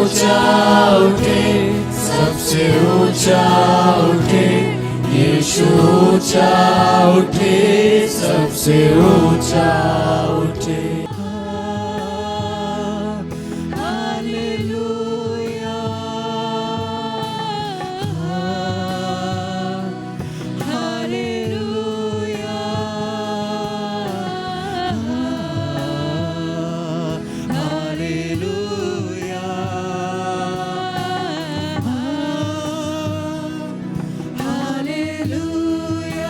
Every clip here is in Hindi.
ऊंचा उठे, सबसे ऊंचा उठे, यीशु ऊंचा उठे, सबसे ऊंचा उठे। Hallelujah, hallelujah, hallelujah, hallelujah, hallelujah,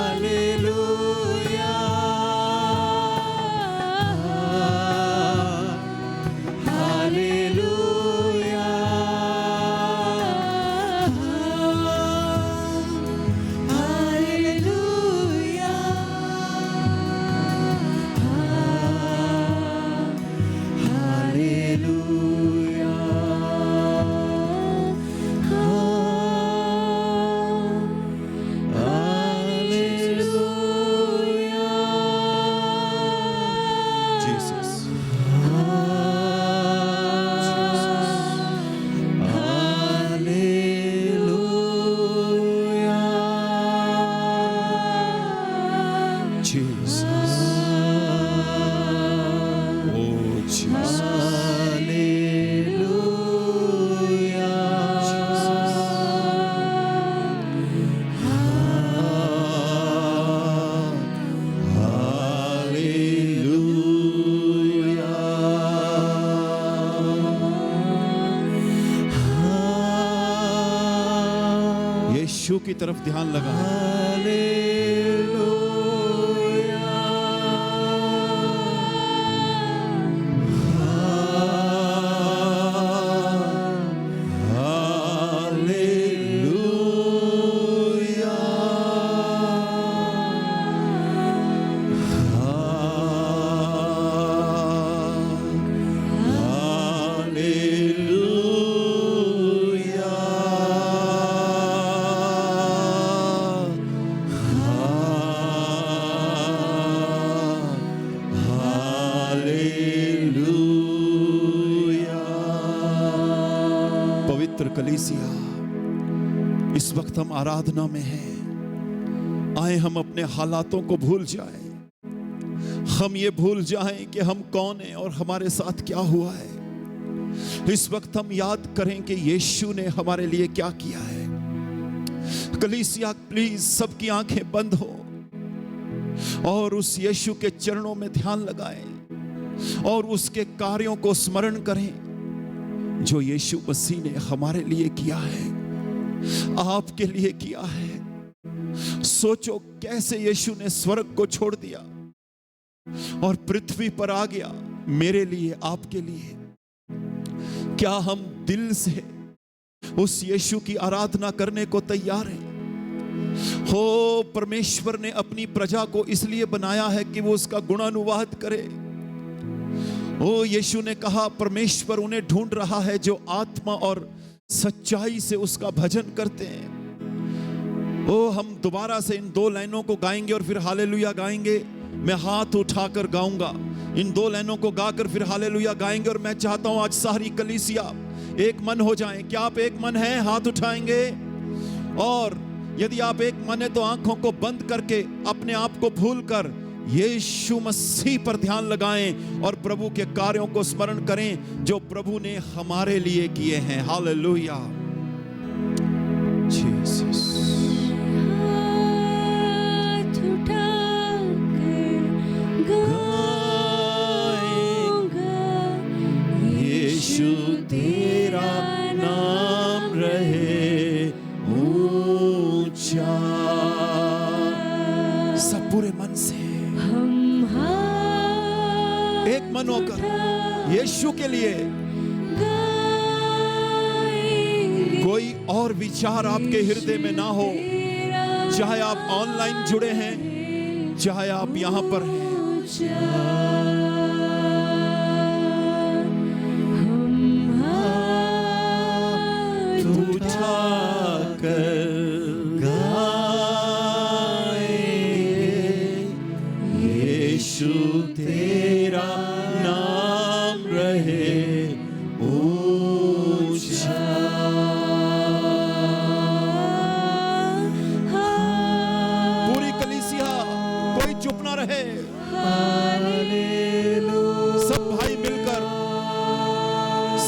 hallelujah, hallelujah, hallelujah, hallelujah. Jesus. Jesus. Oh, Jesus. यीशु की तरफ ध्यान लगा। पवित्र कलीसिया, इस वक्त हम आराधना में हैं। आए हम अपने हालातों को भूल जाएं। हम ये भूल जाएं कि हम कौन हैं और हमारे साथ क्या हुआ है। इस वक्त हम याद करें कि यीशु ने हमारे लिए क्या किया है। कलीसिया, प्लीज सबकी आंखें बंद हो और उस यीशु के चरणों में ध्यान लगाएं और उसके कार्यों को स्मरण करें जो यीशु मसीह ने हमारे लिए किया है, आपके लिए किया है। सोचो कैसे यीशु ने स्वर्ग को छोड़ दिया और पृथ्वी पर आ गया मेरे लिए, आपके लिए। क्या हम दिल से उस यीशु की आराधना करने को तैयार हैं? हो, परमेश्वर ने अपनी प्रजा को इसलिए बनाया है कि वो उसका गुणानुवाद करे। ओ, यीशु ने कहा परमेश्वर उन्हें ढूंढ रहा है जो आत्मा और सच्चाई से उसका भजन करते हैं। ओ, हम दोबारा से इन 2 लाइनों को गाएंगे और फिर हालेलुया गाएंगे। मैं हाथ उठाकर गाऊंगा, इन 2 लाइनों को गाकर फिर हालेलुया गाएंगे। और मैं चाहता हूं आज सारी कलीसिया एक मन हो जाएं। क्या आप एक मन हैं? हाथ उठाएंगे। और यदि आप एक मन है तो आंखों को बंद करके अपने आप को भूलकर यीशु मसीह पर ध्यान लगाएं और प्रभु के कार्यों को स्मरण करें जो प्रभु ने हमारे लिए किए हैं। Hallelujah, Jesus. यीशु तेरा नाम रहे ऊंचा। सब पूरे मन से एक मन होकर यीशु के लिए। कोई और विचार आपके हृदय में ना हो, चाहे आप ऑनलाइन जुड़े हैं, चाहे आप यहां पर हैं। यीशु तेरा नाम रहे ऊंचा। पूरी कलीसिया, कोई चुप ना रहे। सब भाई मिलकर,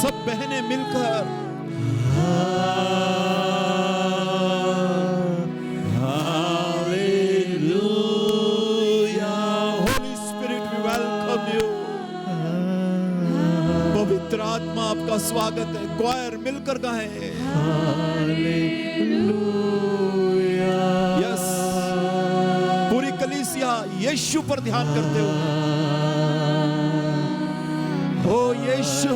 सब बहनें मिलकर hallelujah. Holy spirit we welcome you. पवित्र आत्मा आपका स्वागत है। क्वायर मिलकर गाएं हालेलुया। यस, पूरी कलीसिया यीशु पर ध्यान करते हुए, ओ यीशु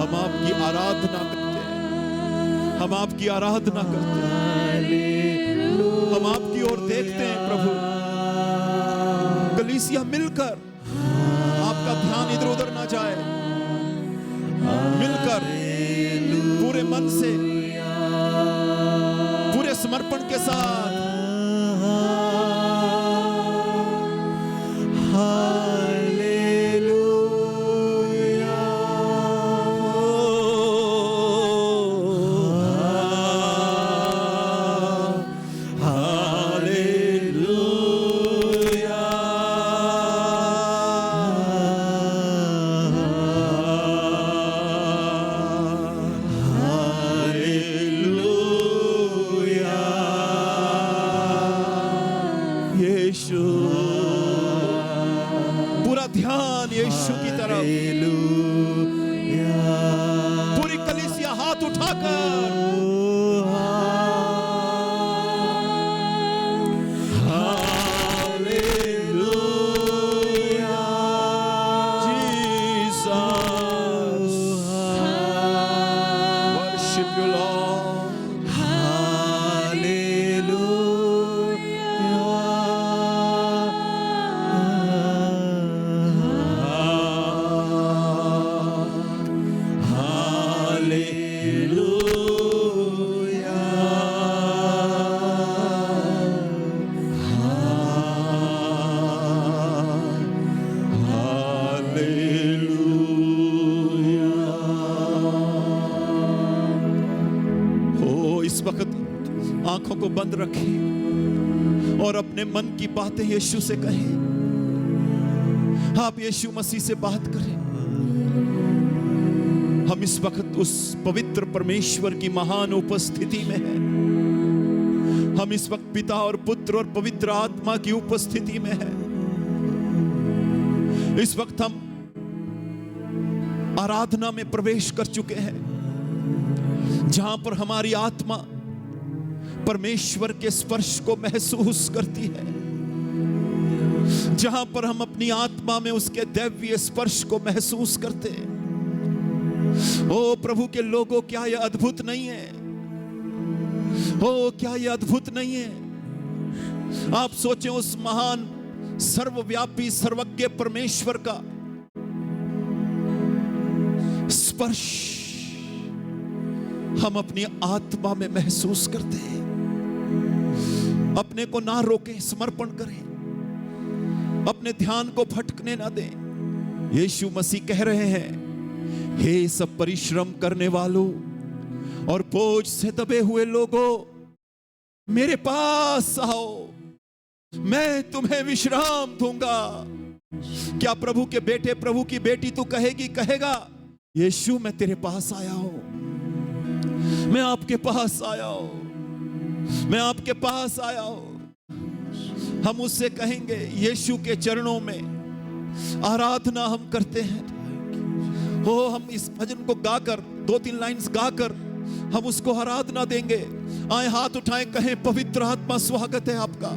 हम आपकी आराधना करते हैं, हम आपकी ओर देखते हैं प्रभु। कलीसिया मिलकर, आपका ध्यान इधर उधर ना जाए, मिलकर पूरे मन से, पूरे समर्पण के साथ पूरा ध्यान यीशु की तरफ। पूरी कलीसिया हाथ उठाकर hallelujah Jesus, worship you Lord, आंखों को बंद रखें और अपने मन की बातें यीशु से कहें। आप यीशु मसीह से बात करें। हम इस वक्त उस पवित्र परमेश्वर की महान उपस्थिति में हैं। हम इस वक्त पिता और पुत्र और पवित्र आत्मा की उपस्थिति में हैं। इस वक्त हम आराधना में प्रवेश कर चुके हैं, जहां पर हमारी आत्मा परमेश्वर के स्पर्श को महसूस करती है, जहां पर हम अपनी आत्मा में उसके दैवीय स्पर्श को महसूस करते हैं। ओ प्रभु के लोगों, क्या यह अद्भुत नहीं है? ओ क्या यह अद्भुत नहीं है? आप सोचें, उस महान सर्वव्यापी सर्वज्ञ परमेश्वर का स्पर्श हम अपनी आत्मा में महसूस करते हैं। अपने को ना रोकें, समर्पण करें, अपने ध्यान को भटकने ना दें। यीशु मसीह कह रहे हैं, हे सब परिश्रम करने वालों और बोझ से दबे हुए लोगों, मेरे पास आओ, मैं तुम्हें विश्राम दूंगा। क्या प्रभु के बेटे, प्रभु की बेटी तू कहेगा, यीशु मैं तेरे पास आया हूं, मैं आपके पास आया हूं, मैं आपके पास आया हूं। हम उससे कहेंगे, यीशु के चरणों में आराधना हम करते हैं। हो, हम इस भजन को गाकर, 2-3 लाइन्स गाकर हम उसको आराधना देंगे। आए, हाथ उठाएं, कहें, पवित्र आत्मा स्वागत है आपका।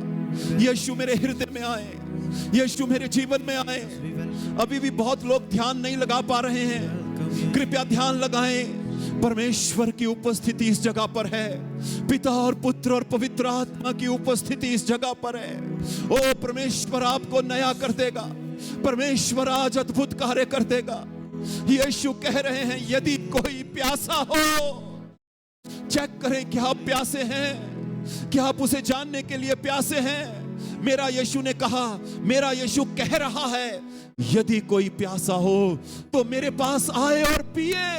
यीशु मेरे हृदय में आए, यीशु मेरे जीवन में आए। अभी भी बहुत लोग ध्यान नहीं लगा पा रहे हैं, कृपया ध्यान लगाएं। परमेश्वर की उपस्थिति इस जगह पर है, पिता और पुत्र और पवित्र आत्मा की उपस्थिति इस जगह पर है। ओ परमेश्वर आपको नया कर देगा, परमेश्वर आज अद्भुत कार्य कर देगा। यीशु कह रहे हैं यदि कोई प्यासा हो, चेक करें क्या आप प्यासे हैं, क्या आप उसे जानने के लिए प्यासे हैं। मेरा यीशु ने कहा, मेरा यीशु कह रहा है यदि कोई प्यासा हो तो मेरे पास आए और पिए।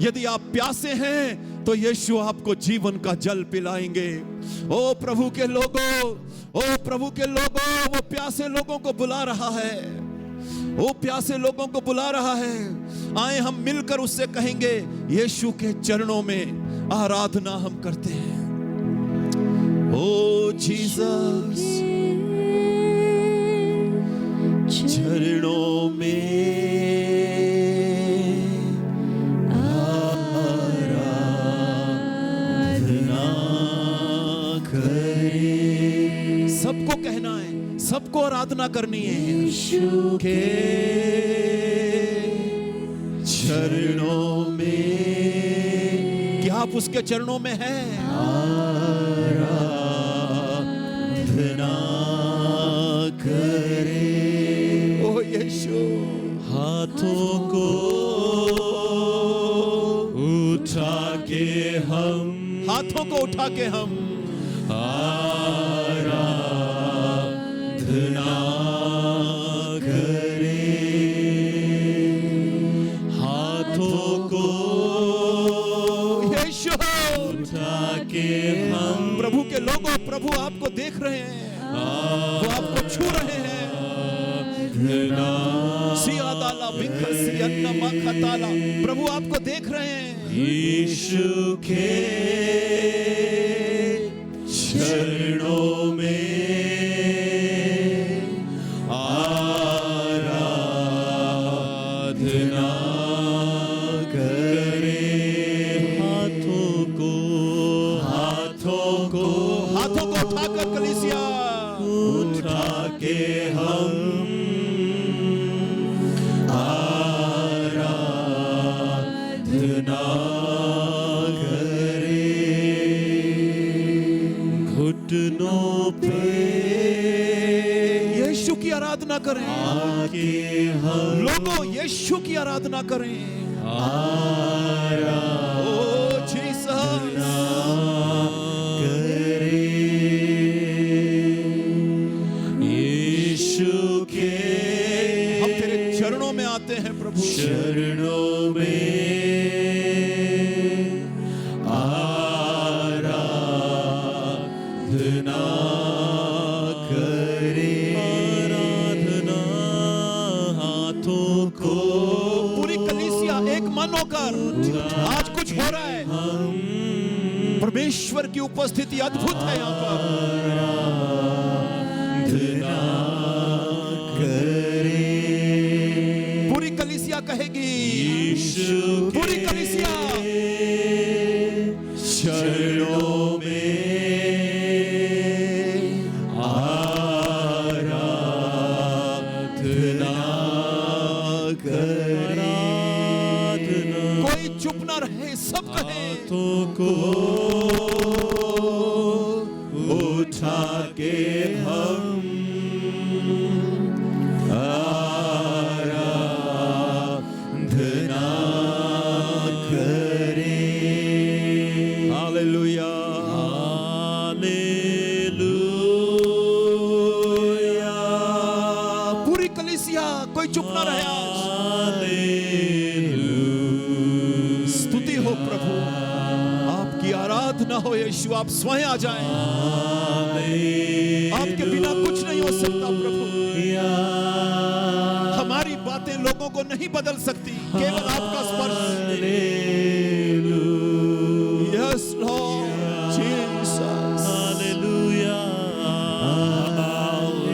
यदि आप प्यासे हैं तो यीशु आपको जीवन का जल पिलाएंगे। ओ प्रभु के लोगों, ओ प्रभु के लोगों, वो प्यासे लोगों को बुला रहा है, वो प्यासे लोगों को बुला रहा है। आए हम मिलकर उससे कहेंगे, यीशु के चरणों में आराधना हम करते हैं। ओ जीसस, चरणों में सबको कहना है, सबको आराधना करनी है। यीशु के चरणों में, क्या आप उसके चरणों में हैं? आराधना करें। ओ यीशु, हाथों को उठा के हम, हाथों को उठा के हम आराधना करें। हाथों को यीशु उठा के हम, प्रभु के लोगों, प्रभु आपको देख रहे हैं, वो आपको छू रहे हैं। सियादाला बिखसियन्ना मखताला, प्रभु आपको देख रहे हैं। यीशु के चरणों में आराधना करें। हाथों को, हाथों को, हाथों को उठाकर कलीसिया उठा के हम घुटनों पे यीशु की आराधना करें। लोगों यीशु की आराधना करें। ओ जीसस यीशु के, हम तेरे चरणों में आते हैं प्रभु, चरणों में आज कुछ हो रहा है। परमेश्वर की उपस्थिति अद्भुत है यहाँ पर। पूरी कलीसिया कहेगी, पूरी कलीसिया चरणों में आराधना करे। कोई चुप ना रहे, सब कहे। हाथों को उठा के हम आराधना करें। Hallelujah, hallelujah. पूरी कलीसिया, कोई चुप ना रहे आज। प्रभु आपकी आराधना हो यीशु, आप स्वयं आ जाएं। आपके बिना कुछ नहीं हो सकता प्रभु। हमारी बातें लोगों को नहीं बदल सकती, केवल आपका स्पर्श। Yes Lord Jesus, hallelujah, hallelujah.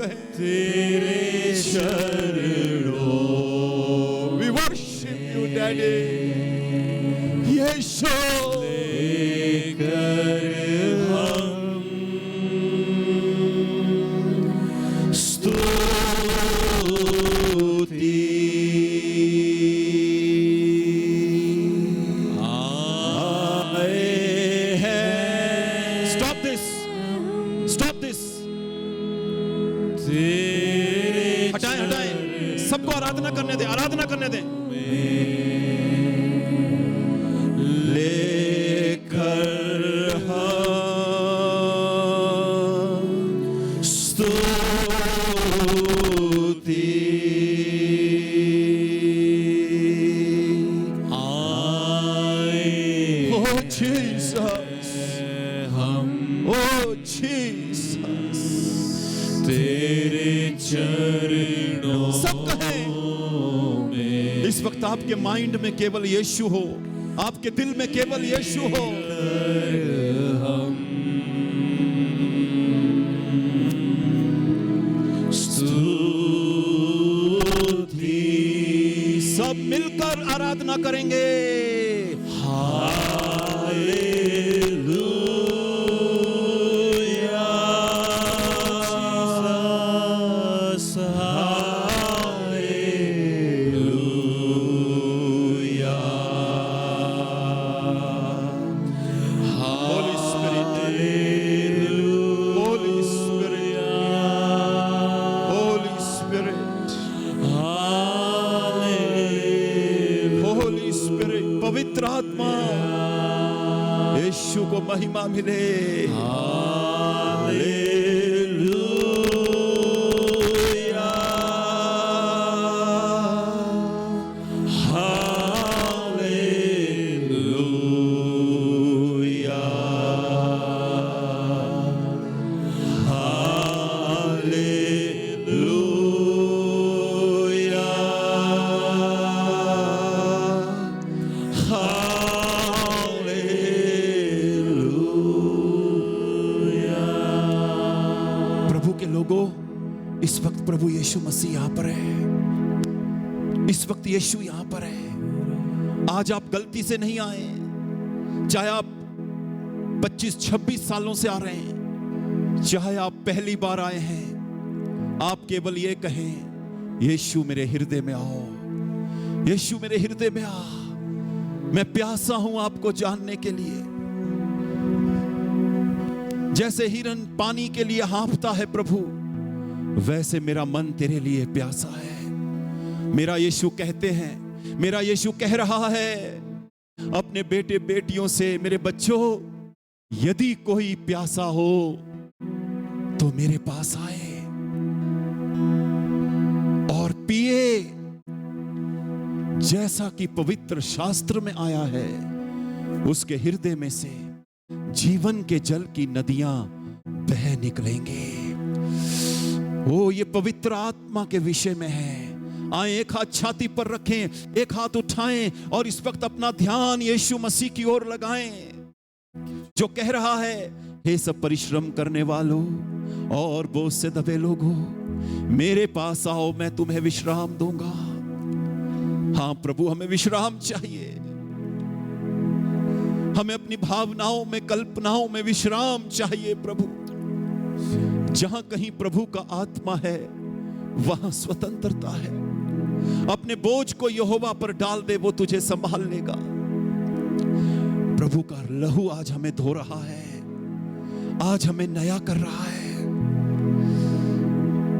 कहें। तेरे चरणों We worship you, Daddy. यीशु लेकर हम स्तुति आए हैं। Stop this. Stop this. तेरे हटाएं हटाएं, सबको आराधना करने दे, आराधना करने दे। लेकर हम स्तुति आए Oh Jesus. हम Oh Jesus. तेरे चरणों सब कहें। में इस वक्त आपके माइंड में केवल यीशु हो, आपके दिल में केवल यीशु हो। हम स्तुति सब मिलकर आराधना करेंगे। Hallelujah Jesus hallelujah Holy Spirit, Holy Spirit, Holy Spirit, Holy Spirit, पवित्र आत्मा, यीशु को महिमा मिले। Hallelujah hallelujah hallelujah hallelujah. प्रभु के लोगों, इस वक्त प्रभु यीशु मसीह यहाँ पर है। इस वक्त यीशु यहाँ पर है। आज आप गलती से नहीं आए, चाहे आप 25-26 सालों से आ रहे हैं, चाहे आप पहली बार आए हैं, आप केवल ये कहें, यीशु मेरे हृदय में आओ, यीशु मेरे हृदय में आ। मैं प्यासा हूं आपको जानने के लिए। जैसे हिरन पानी के लिए हाँफता है प्रभु, वैसे मेरा मन तेरे लिए प्यासा है। मेरा यीशु कहते हैं, मेरा यीशु कह रहा है अपने बेटे बेटियों से, मेरे बच्चों, यदि कोई प्यासा हो तो मेरे पास आए और पिए। जैसा कि पवित्र शास्त्र में आया है, उसके हृदय में से जीवन के जल की नदियां बह निकलेंगे। वो ये पवित्र आत्मा के विषय में है। आए, एक हाथ छाती पर रखें, एक हाथ उठाएं और इस वक्त अपना ध्यान यीशु मसीह की ओर लगाएं, जो कह रहा है, हे सब परिश्रम करने वालों और बोझ से दबे लोगों, मेरे पास आओ, मैं तुम्हें विश्राम दूंगा। हाँ प्रभु, हमें विश्राम चाहिए। हमें अपनी भावनाओं में, कल्पनाओं में विश्राम चाहिए प्रभु। जहां कहीं प्रभु का आत्मा है, वहां स्वतंत्रता है। अपने बोझ को यहोवा पर डाल दे, वो तुझे संभाल लेगा। प्रभु का लहू आज हमें धो रहा है, आज हमें नया कर रहा है।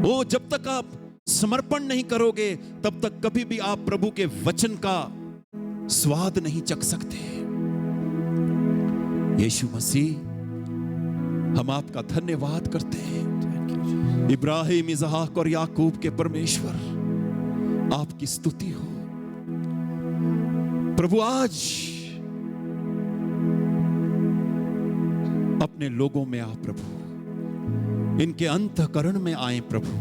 वो जब तक आप समर्पण नहीं करोगे, तब तक कभी भी आप प्रभु के वचन का स्वाद नहीं चख सकते। यीशु मसीह, हम आपका धन्यवाद करते हैं। इब्राहिम, इसहाक और याकूब के परमेश्वर, आपकी स्तुति हो प्रभु। आज अपने लोगों में आ प्रभु, इनके अंतःकरण में आए प्रभु।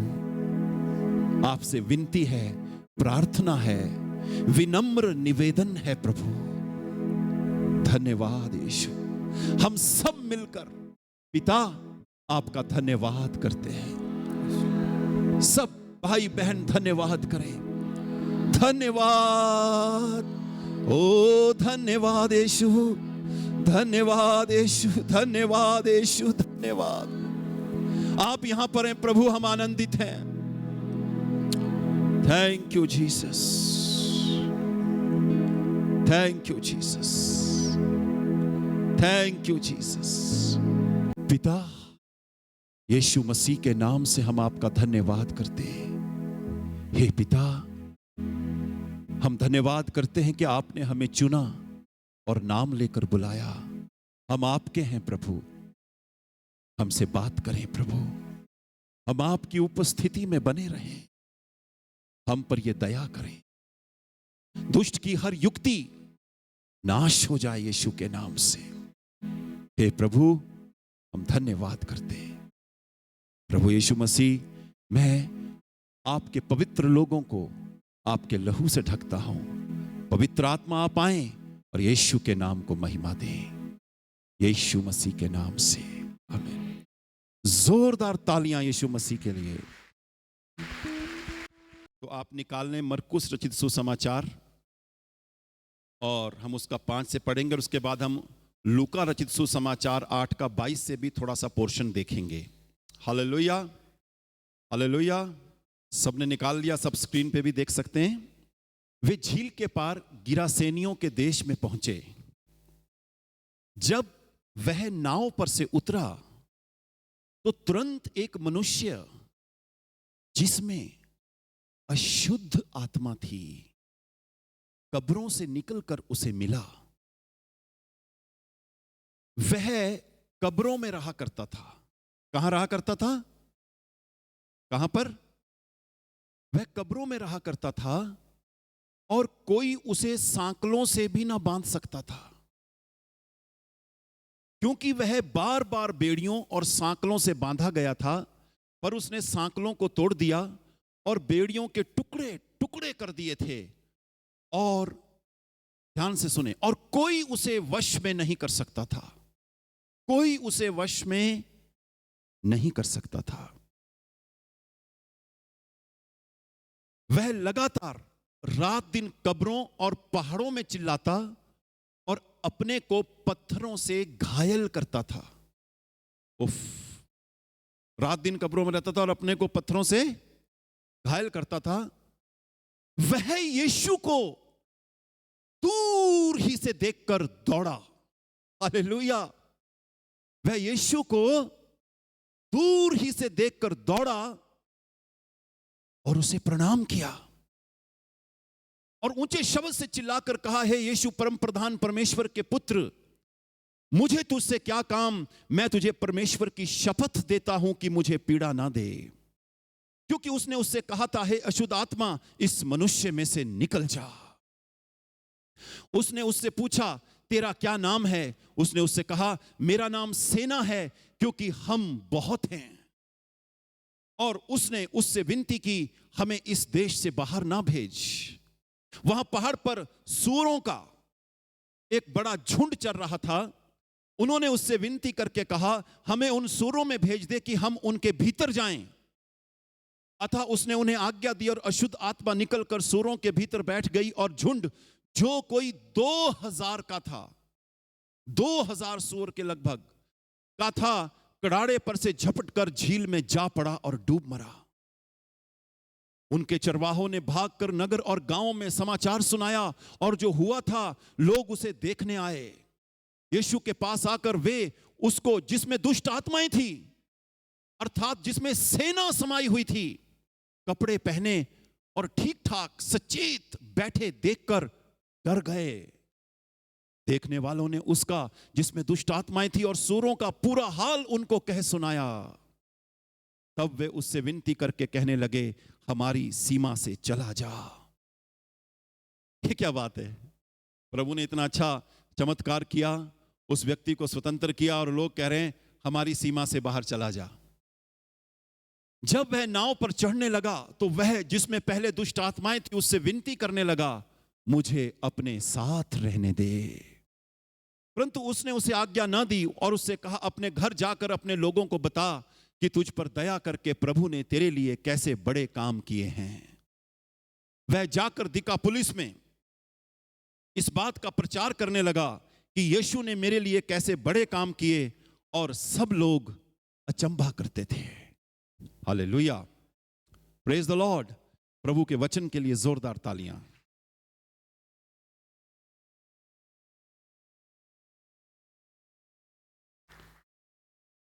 आपसे विनती है, प्रार्थना है, विनम्र निवेदन है प्रभु। धन्यवाद यीशु। हम सब मिलकर पिता आपका धन्यवाद करते हैं। सब भाई बहन धन्यवाद करें। धन्यवाद, ओ धन्यवाद यीशु, धन्यवाद यीशु, धन्यवाद यीशु, धन्यवाद। आप यहां पर हैं प्रभु, हम आनंदित हैं। Thank you Jesus, thank you Jesus, thank you Jesus. पिता, यीशु मसीह के नाम से हम आपका धन्यवाद करते हैं। हे पिता, हम धन्यवाद करते हैं कि आपने हमें चुना और नाम लेकर बुलाया। हम आपके हैं प्रभु, हमसे बात करें प्रभु। हम आपकी उपस्थिति में बने रहें, हम पर यह दया करें। दुष्ट की हर युक्ति नाश हो जाए यीशु के नाम से। हे प्रभु, हम धन्यवाद करते हैं। प्रभु यीशु मसीह, मैं आपके पवित्र लोगों को आपके लहू से ढकता हूं। पवित्र आत्मा आप आए और यीशु के नाम को महिमा दें, यीशु मसीह के नाम से, आमीन। जोरदार तालियां यीशु मसीह के लिए। तो आप निकाल लें मरकुस रचित सुसमाचार, और हम उसका 5 से पढ़ेंगे, और उसके बाद हम लूका रचित सुसमाचार 8 का 22 से भी थोड़ा सा पोर्शन देखेंगे। Hallelujah, hallelujah. सबने निकाल लिया? सब स्क्रीन पे भी देख सकते हैं। वे झील के पार गिरासेनियों के देश में पहुंचे। जब वह नाव पर से उतरा तो तुरंत एक मनुष्य जिसमें अशुद्ध आत्मा थी कब्रों से निकलकर उसे मिला। वह कब्रों में रहा करता था। कहां रहा करता था? कहां पर? वह कब्रों में रहा करता था, और कोई उसे सांकलों से भी ना बांध सकता था, क्योंकि वह बार बार बेड़ियों और सांकलों से बांधा गया था। पर उसने सांकलों को तोड़ दिया और बेड़ियों के टुकड़े टुकड़े कर दिए थे, और ध्यान से सुने, और कोई उसे वश में नहीं कर सकता था। कोई उसे वश में नहीं कर सकता था। वह लगातार रात दिन कब्रों और पहाड़ों में चिल्लाता और अपने को पत्थरों से घायल करता था। उफ, रात दिन कब्रों में रहता था और अपने को पत्थरों से घायल करता था। वह यीशु को दूर ही से देखकर दौड़ा। हालेलुया। वह यीशु को दूर ही से देखकर दौड़ा और उसे प्रणाम किया, और ऊंचे शब्द से चिल्लाकर कहा, हे यीशु परम प्रधान परमेश्वर के पुत्र, मुझे तुझसे क्या काम? मैं तुझे परमेश्वर की शपथ देता हूं कि मुझे पीड़ा ना दे। क्योंकि उसने उससे कहा था, हे अशुद्ध आत्मा, इस मनुष्य में से निकल जा। उसने उससे पूछा, तेरा क्या नाम है? उसने उससे कहा, मेरा नाम सेना है, क्योंकि हम बहुत हैं। और उसने उससे विनती की, हमें इस देश से बाहर ना भेज। वहां पहाड़ पर सूअरों का एक बड़ा झुंड चल रहा था। उन्होंने उससे विनती करके कहा, हमें उन सूअरों में भेज दे कि हम उनके भीतर जाएं। अतः उसने उन्हें आज्ञा दी, और अशुद्ध आत्मा निकलकर सूअरों के भीतर बैठ गई, और झुंड जो कोई 2000 का था, 2000 सूअर के लगभग का था, कड़ाड़े पर से झपटकर झील में जा पड़ा और डूब मरा। उनके चरवाहों ने भागकर नगर और गांवों में समाचार सुनाया, और जो हुआ था लोग उसे देखने आए। यीशु के पास आकर वे उसको, जिसमें दुष्ट आत्माएं थी, अर्थात जिसमें सेना समाई हुई थी, कपड़े पहने और ठीक ठाक सचेत बैठे देखकर डर गए। देखने वालों ने उसका, जिसमें दुष्ट आत्माएं थी, और सूरों का पूरा हाल उनको कह सुनाया। तब वे उससे विनती करके कहने लगे, हमारी सीमा से चला जा। ये क्या बात है? प्रभु ने इतना अच्छा चमत्कार किया, उस व्यक्ति को स्वतंत्र किया, और लोग कह रहे हैं हमारी सीमा से बाहर चला जा। जब वह नाव पर चढ़ने लगा तो वह, जिसमें पहले दुष्ट आत्माएं थी, उससे विनती करने लगा, मुझे अपने साथ रहने दे। परंतु उसने उसे आज्ञा ना दी और उससे कहा, अपने घर जाकर अपने लोगों को बता कि तुझ पर दया करके प्रभु ने तेरे लिए कैसे बड़े काम किए हैं। वह जाकर दिकापुलिस में इस बात का प्रचार करने लगा कि यीशु ने मेरे लिए कैसे बड़े काम किए, और सब लोग अचंभा करते थे। Hallelujah, praise the Lord. प्रभु के वचन के लिए जोरदार तालियां।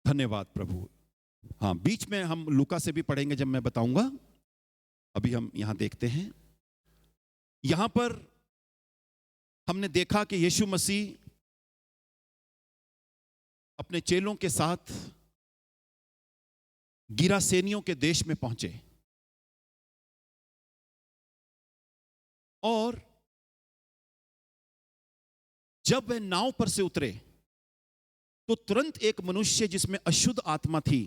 धन्यवाद प्रभु। हाँ, बीच में हम लूका से भी पढ़ेंगे जब मैं बताऊंगा। अभी हम यहां देखते हैं, यहां पर हमने देखा कि यीशु मसीह अपने चेलों के साथ गिरासेनियों के देश में पहुंचे, और जब वह नाव पर से उतरे तो तुरंत एक मनुष्य जिसमें अशुद्ध आत्मा थी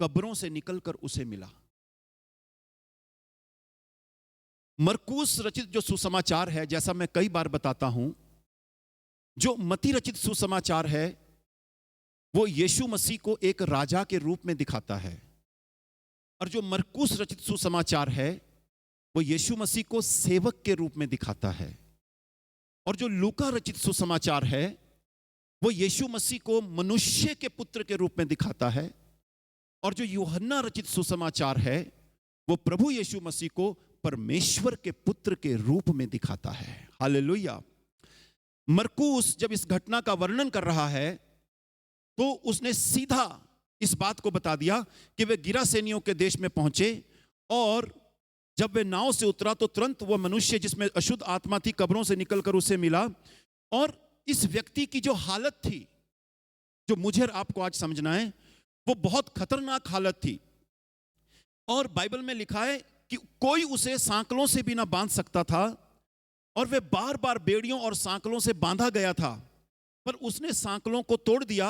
कब्रों से निकलकर उसे मिला। मरकुस रचित जो सुसमाचार है, जैसा मैं कई बार बताता हूं, जो मती रचित सुसमाचार है वो यीशु मसीह को एक राजा के रूप में दिखाता है, और जो मरकुस रचित सुसमाचार है वो यीशु मसीह को सेवक के रूप में दिखाता है, और जो लूका रचित सुसमाचार है वो यीशु मसीह को मनुष्य के पुत्र के रूप में दिखाता है, और जो यूहन्ना रचित सुसमाचार है वो प्रभु यीशु मसीह को परमेश्वर के पुत्र के रूप में दिखाता है। हालेलुया। मरकुस जब इस घटना का वर्णन कर रहा है तो उसने सीधा इस बात को बता दिया कि वे गिरासेनियों के देश में पहुंचे, और जब वे नाव से उतरा तो तुरंत वह मनुष्य जिसमें अशुद्ध आत्मा थी कब्रों से निकलकर उसे मिला। और इस व्यक्ति की जो हालत थी, जो मुझे और आपको आज समझना है, वो बहुत खतरनाक हालत थी। और बाइबल में लिखा है कि कोई उसे सांकलों से भी ना बांध सकता था, और वे बार बार बेड़ियों और सांकलों से बांधा गया था, पर उसने सांकलों को तोड़ दिया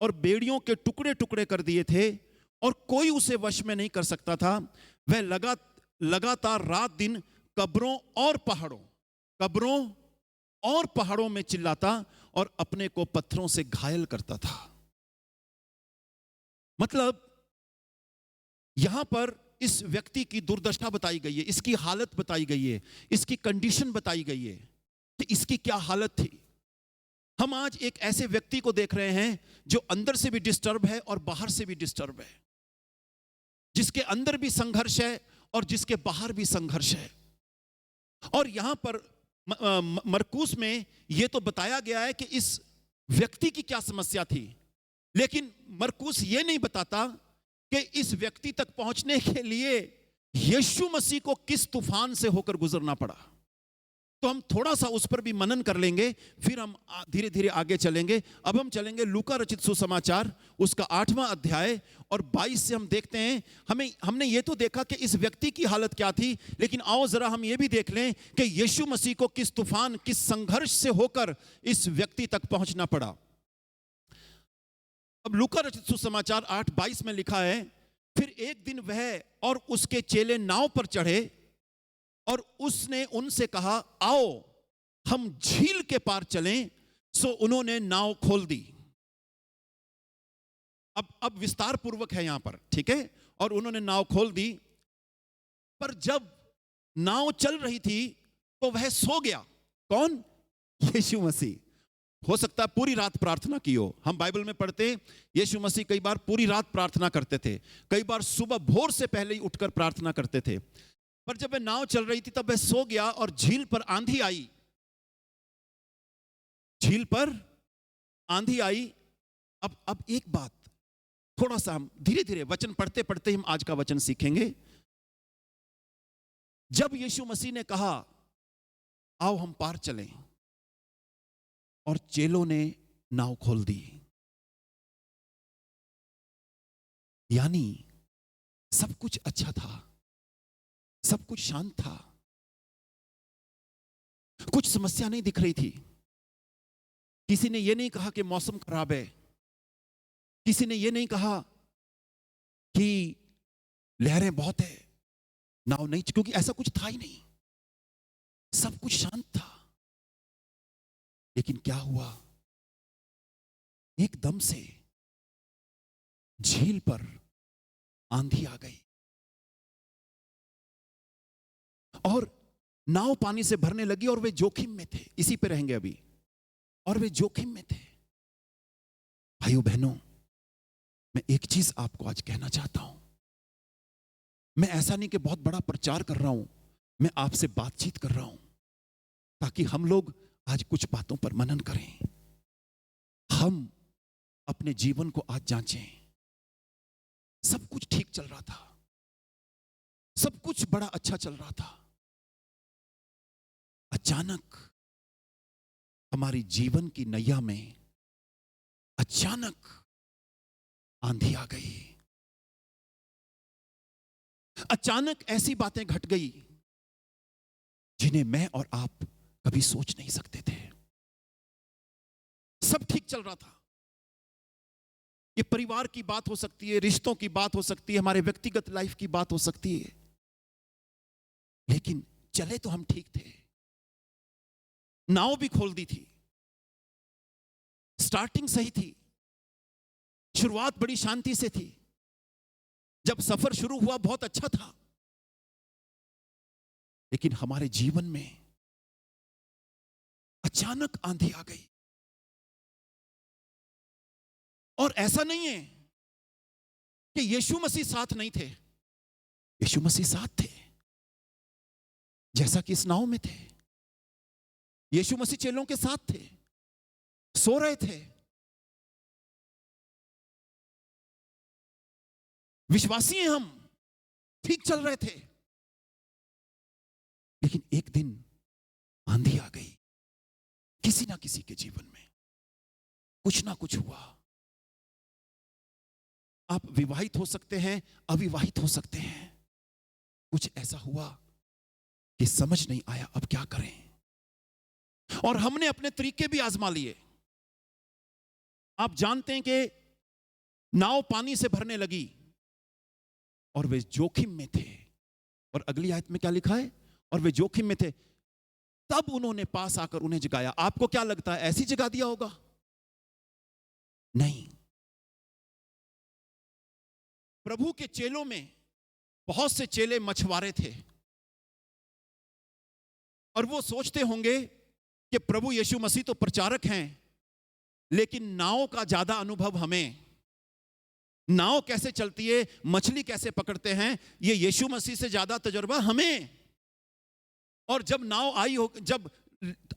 और बेड़ियों के टुकड़े टुकड़े कर दिए थे, और कोई उसे वश में नहीं कर सकता था। वह लगातार रात दिन कब्रों और पहाड़ों में चिल्लाता और अपने को पत्थरों से घायल करता था। मतलब यहां पर इस व्यक्ति की दुर्दशा बताई गई है, इसकी हालत बताई गई है, इसकी कंडीशन बताई गई है कि इसकी क्या हालत थी। हम आज एक ऐसे व्यक्ति को देख रहे हैं जो अंदर से भी डिस्टर्ब है और बाहर से भी डिस्टर्ब है, जिसके अंदर भी संघर्ष है और जिसके बाहर भी संघर्ष है। और यहां पर मरकुस में यह तो बताया गया है कि इस व्यक्ति की क्या समस्या थी, लेकिन मरकुस यह नहीं बताता कि इस व्यक्ति तक पहुंचने के लिए यीशु मसीह को किस तूफान से होकर गुजरना पड़ा। तो हम थोड़ा सा उस पर भी मनन कर लेंगे, फिर हम धीरे धीरे आगे चलेंगे। अब हम चलेंगे लूका रचित सुसमाचार, उसका 8वां अध्याय और 22 से हम देखते हैं। हमने ये तो देखा कि इस व्यक्ति की हालत क्या थी, लेकिन आओ जरा हम ये भी देख लें कि यीशु मसीह को किस तूफान, किस संघर्ष से होकर इस व्यक्ति तक पहुंचना पड़ा। अब लूका रचित सुसमाचार 8:22 में लिखा है, फिर एक दिन वह और उसके चेले नाव पर चढ़े और उसने उनसे कहा, आओ हम झील के पार चलें। सो उन्होंने नाव खोल दी। अब विस्तार पूर्वक है यहां पर, ठीक है। और उन्होंने नाव खोल दी, पर जब नाव चल रही थी तो वह सो गया। कौन? यीशु मसीह। हो सकता है पूरी रात प्रार्थना की हो। हम बाइबल में पढ़ते हैं यीशु मसीह कई बार पूरी रात प्रार्थना करते थे, कई बार सुबह भोर से पहले ही उठकर प्रार्थना करते थे। पर जब वह नाव चल रही थी तब वह सो गया और झील पर आंधी आई। झील पर आंधी आई। अब एक बात, थोड़ा सा हम धीरे धीरे वचन पढ़ते पढ़ते हम आज का वचन सीखेंगे। जब यीशु मसीह ने कहा आओ हम पार चलें, और चेलों ने नाव खोल दी, यानी सब कुछ अच्छा था, सब कुछ शांत था, कुछ समस्या नहीं दिख रही थी। किसी ने यह नहीं कहा कि मौसम खराब है, किसी ने यह नहीं कहा कि लहरें बहुत है, नाव नहीं, क्योंकि ऐसा कुछ था ही नहीं, सब कुछ शांत था। लेकिन क्या हुआ? एकदम से झील पर आंधी आ गई और नाव पानी से भरने लगी और वे जोखिम में थे। इसी पे रहेंगे अभी। और वे जोखिम में थे। भाइयों बहनों, मैं एक चीज आपको आज कहना चाहता हूं। मैं ऐसा नहीं कि बहुत बड़ा प्रचार कर रहा हूं, मैं आपसे बातचीत कर रहा हूं ताकि हम लोग आज कुछ बातों पर मनन करें। हम अपने जीवन को आज जांचें। सब कुछ ठीक चल रहा था, सब कुछ बड़ा अच्छा चल रहा था। अचानक हमारी जीवन की नैया में अचानक आंधी आ गई। अचानक ऐसी बातें घट गई जिन्हें मैं और आप कभी सोच नहीं सकते थे। सब ठीक चल रहा था। ये परिवार की बात हो सकती है, रिश्तों की बात हो सकती है, हमारे व्यक्तिगत लाइफ की बात हो सकती है, लेकिन चले तो हम ठीक थे। नाव भी खोल दी थी, स्टार्टिंग सही थी, शुरुआत बड़ी शांति से थी। जब सफर शुरू हुआ बहुत अच्छा था, लेकिन हमारे जीवन में अचानक आंधी आ गई। और ऐसा नहीं है कि यीशु मसीह साथ नहीं थे। यीशु मसीह साथ थे, जैसा कि इस नाव में थे। यीशु मसीह चेलों के साथ थे, सो रहे थे, विश्वासी हैं हम, ठीक चल रहे थे। लेकिन एक दिन आंधी आ गई। किसी ना किसी के जीवन में कुछ ना कुछ हुआ। आप विवाहित हो सकते हैं, अविवाहित हो सकते हैं। कुछ ऐसा हुआ कि समझ नहीं आया अब क्या करें। और हमने अपने तरीके भी आजमा लिए। आप जानते हैं कि नाव पानी से भरने लगी और वे जोखिम में थे। और अगली आयत में क्या लिखा है? और वे जोखिम में थे, तब उन्होंने पास आकर उन्हें जगाया। आपको क्या लगता है, ऐसी जगा दिया होगा? नहीं। प्रभु के चेलों में बहुत से चेले मछुआरे थे और वो सोचते होंगे कि प्रभु यीशु मसीह तो प्रचारक हैं, लेकिन नाव का ज्यादा अनुभव हमें। नाव कैसे चलती है, मछली कैसे पकड़ते हैं, ये यीशु मसीह से ज्यादा तजुर्बा हमें। और जब नाव आई हो, जब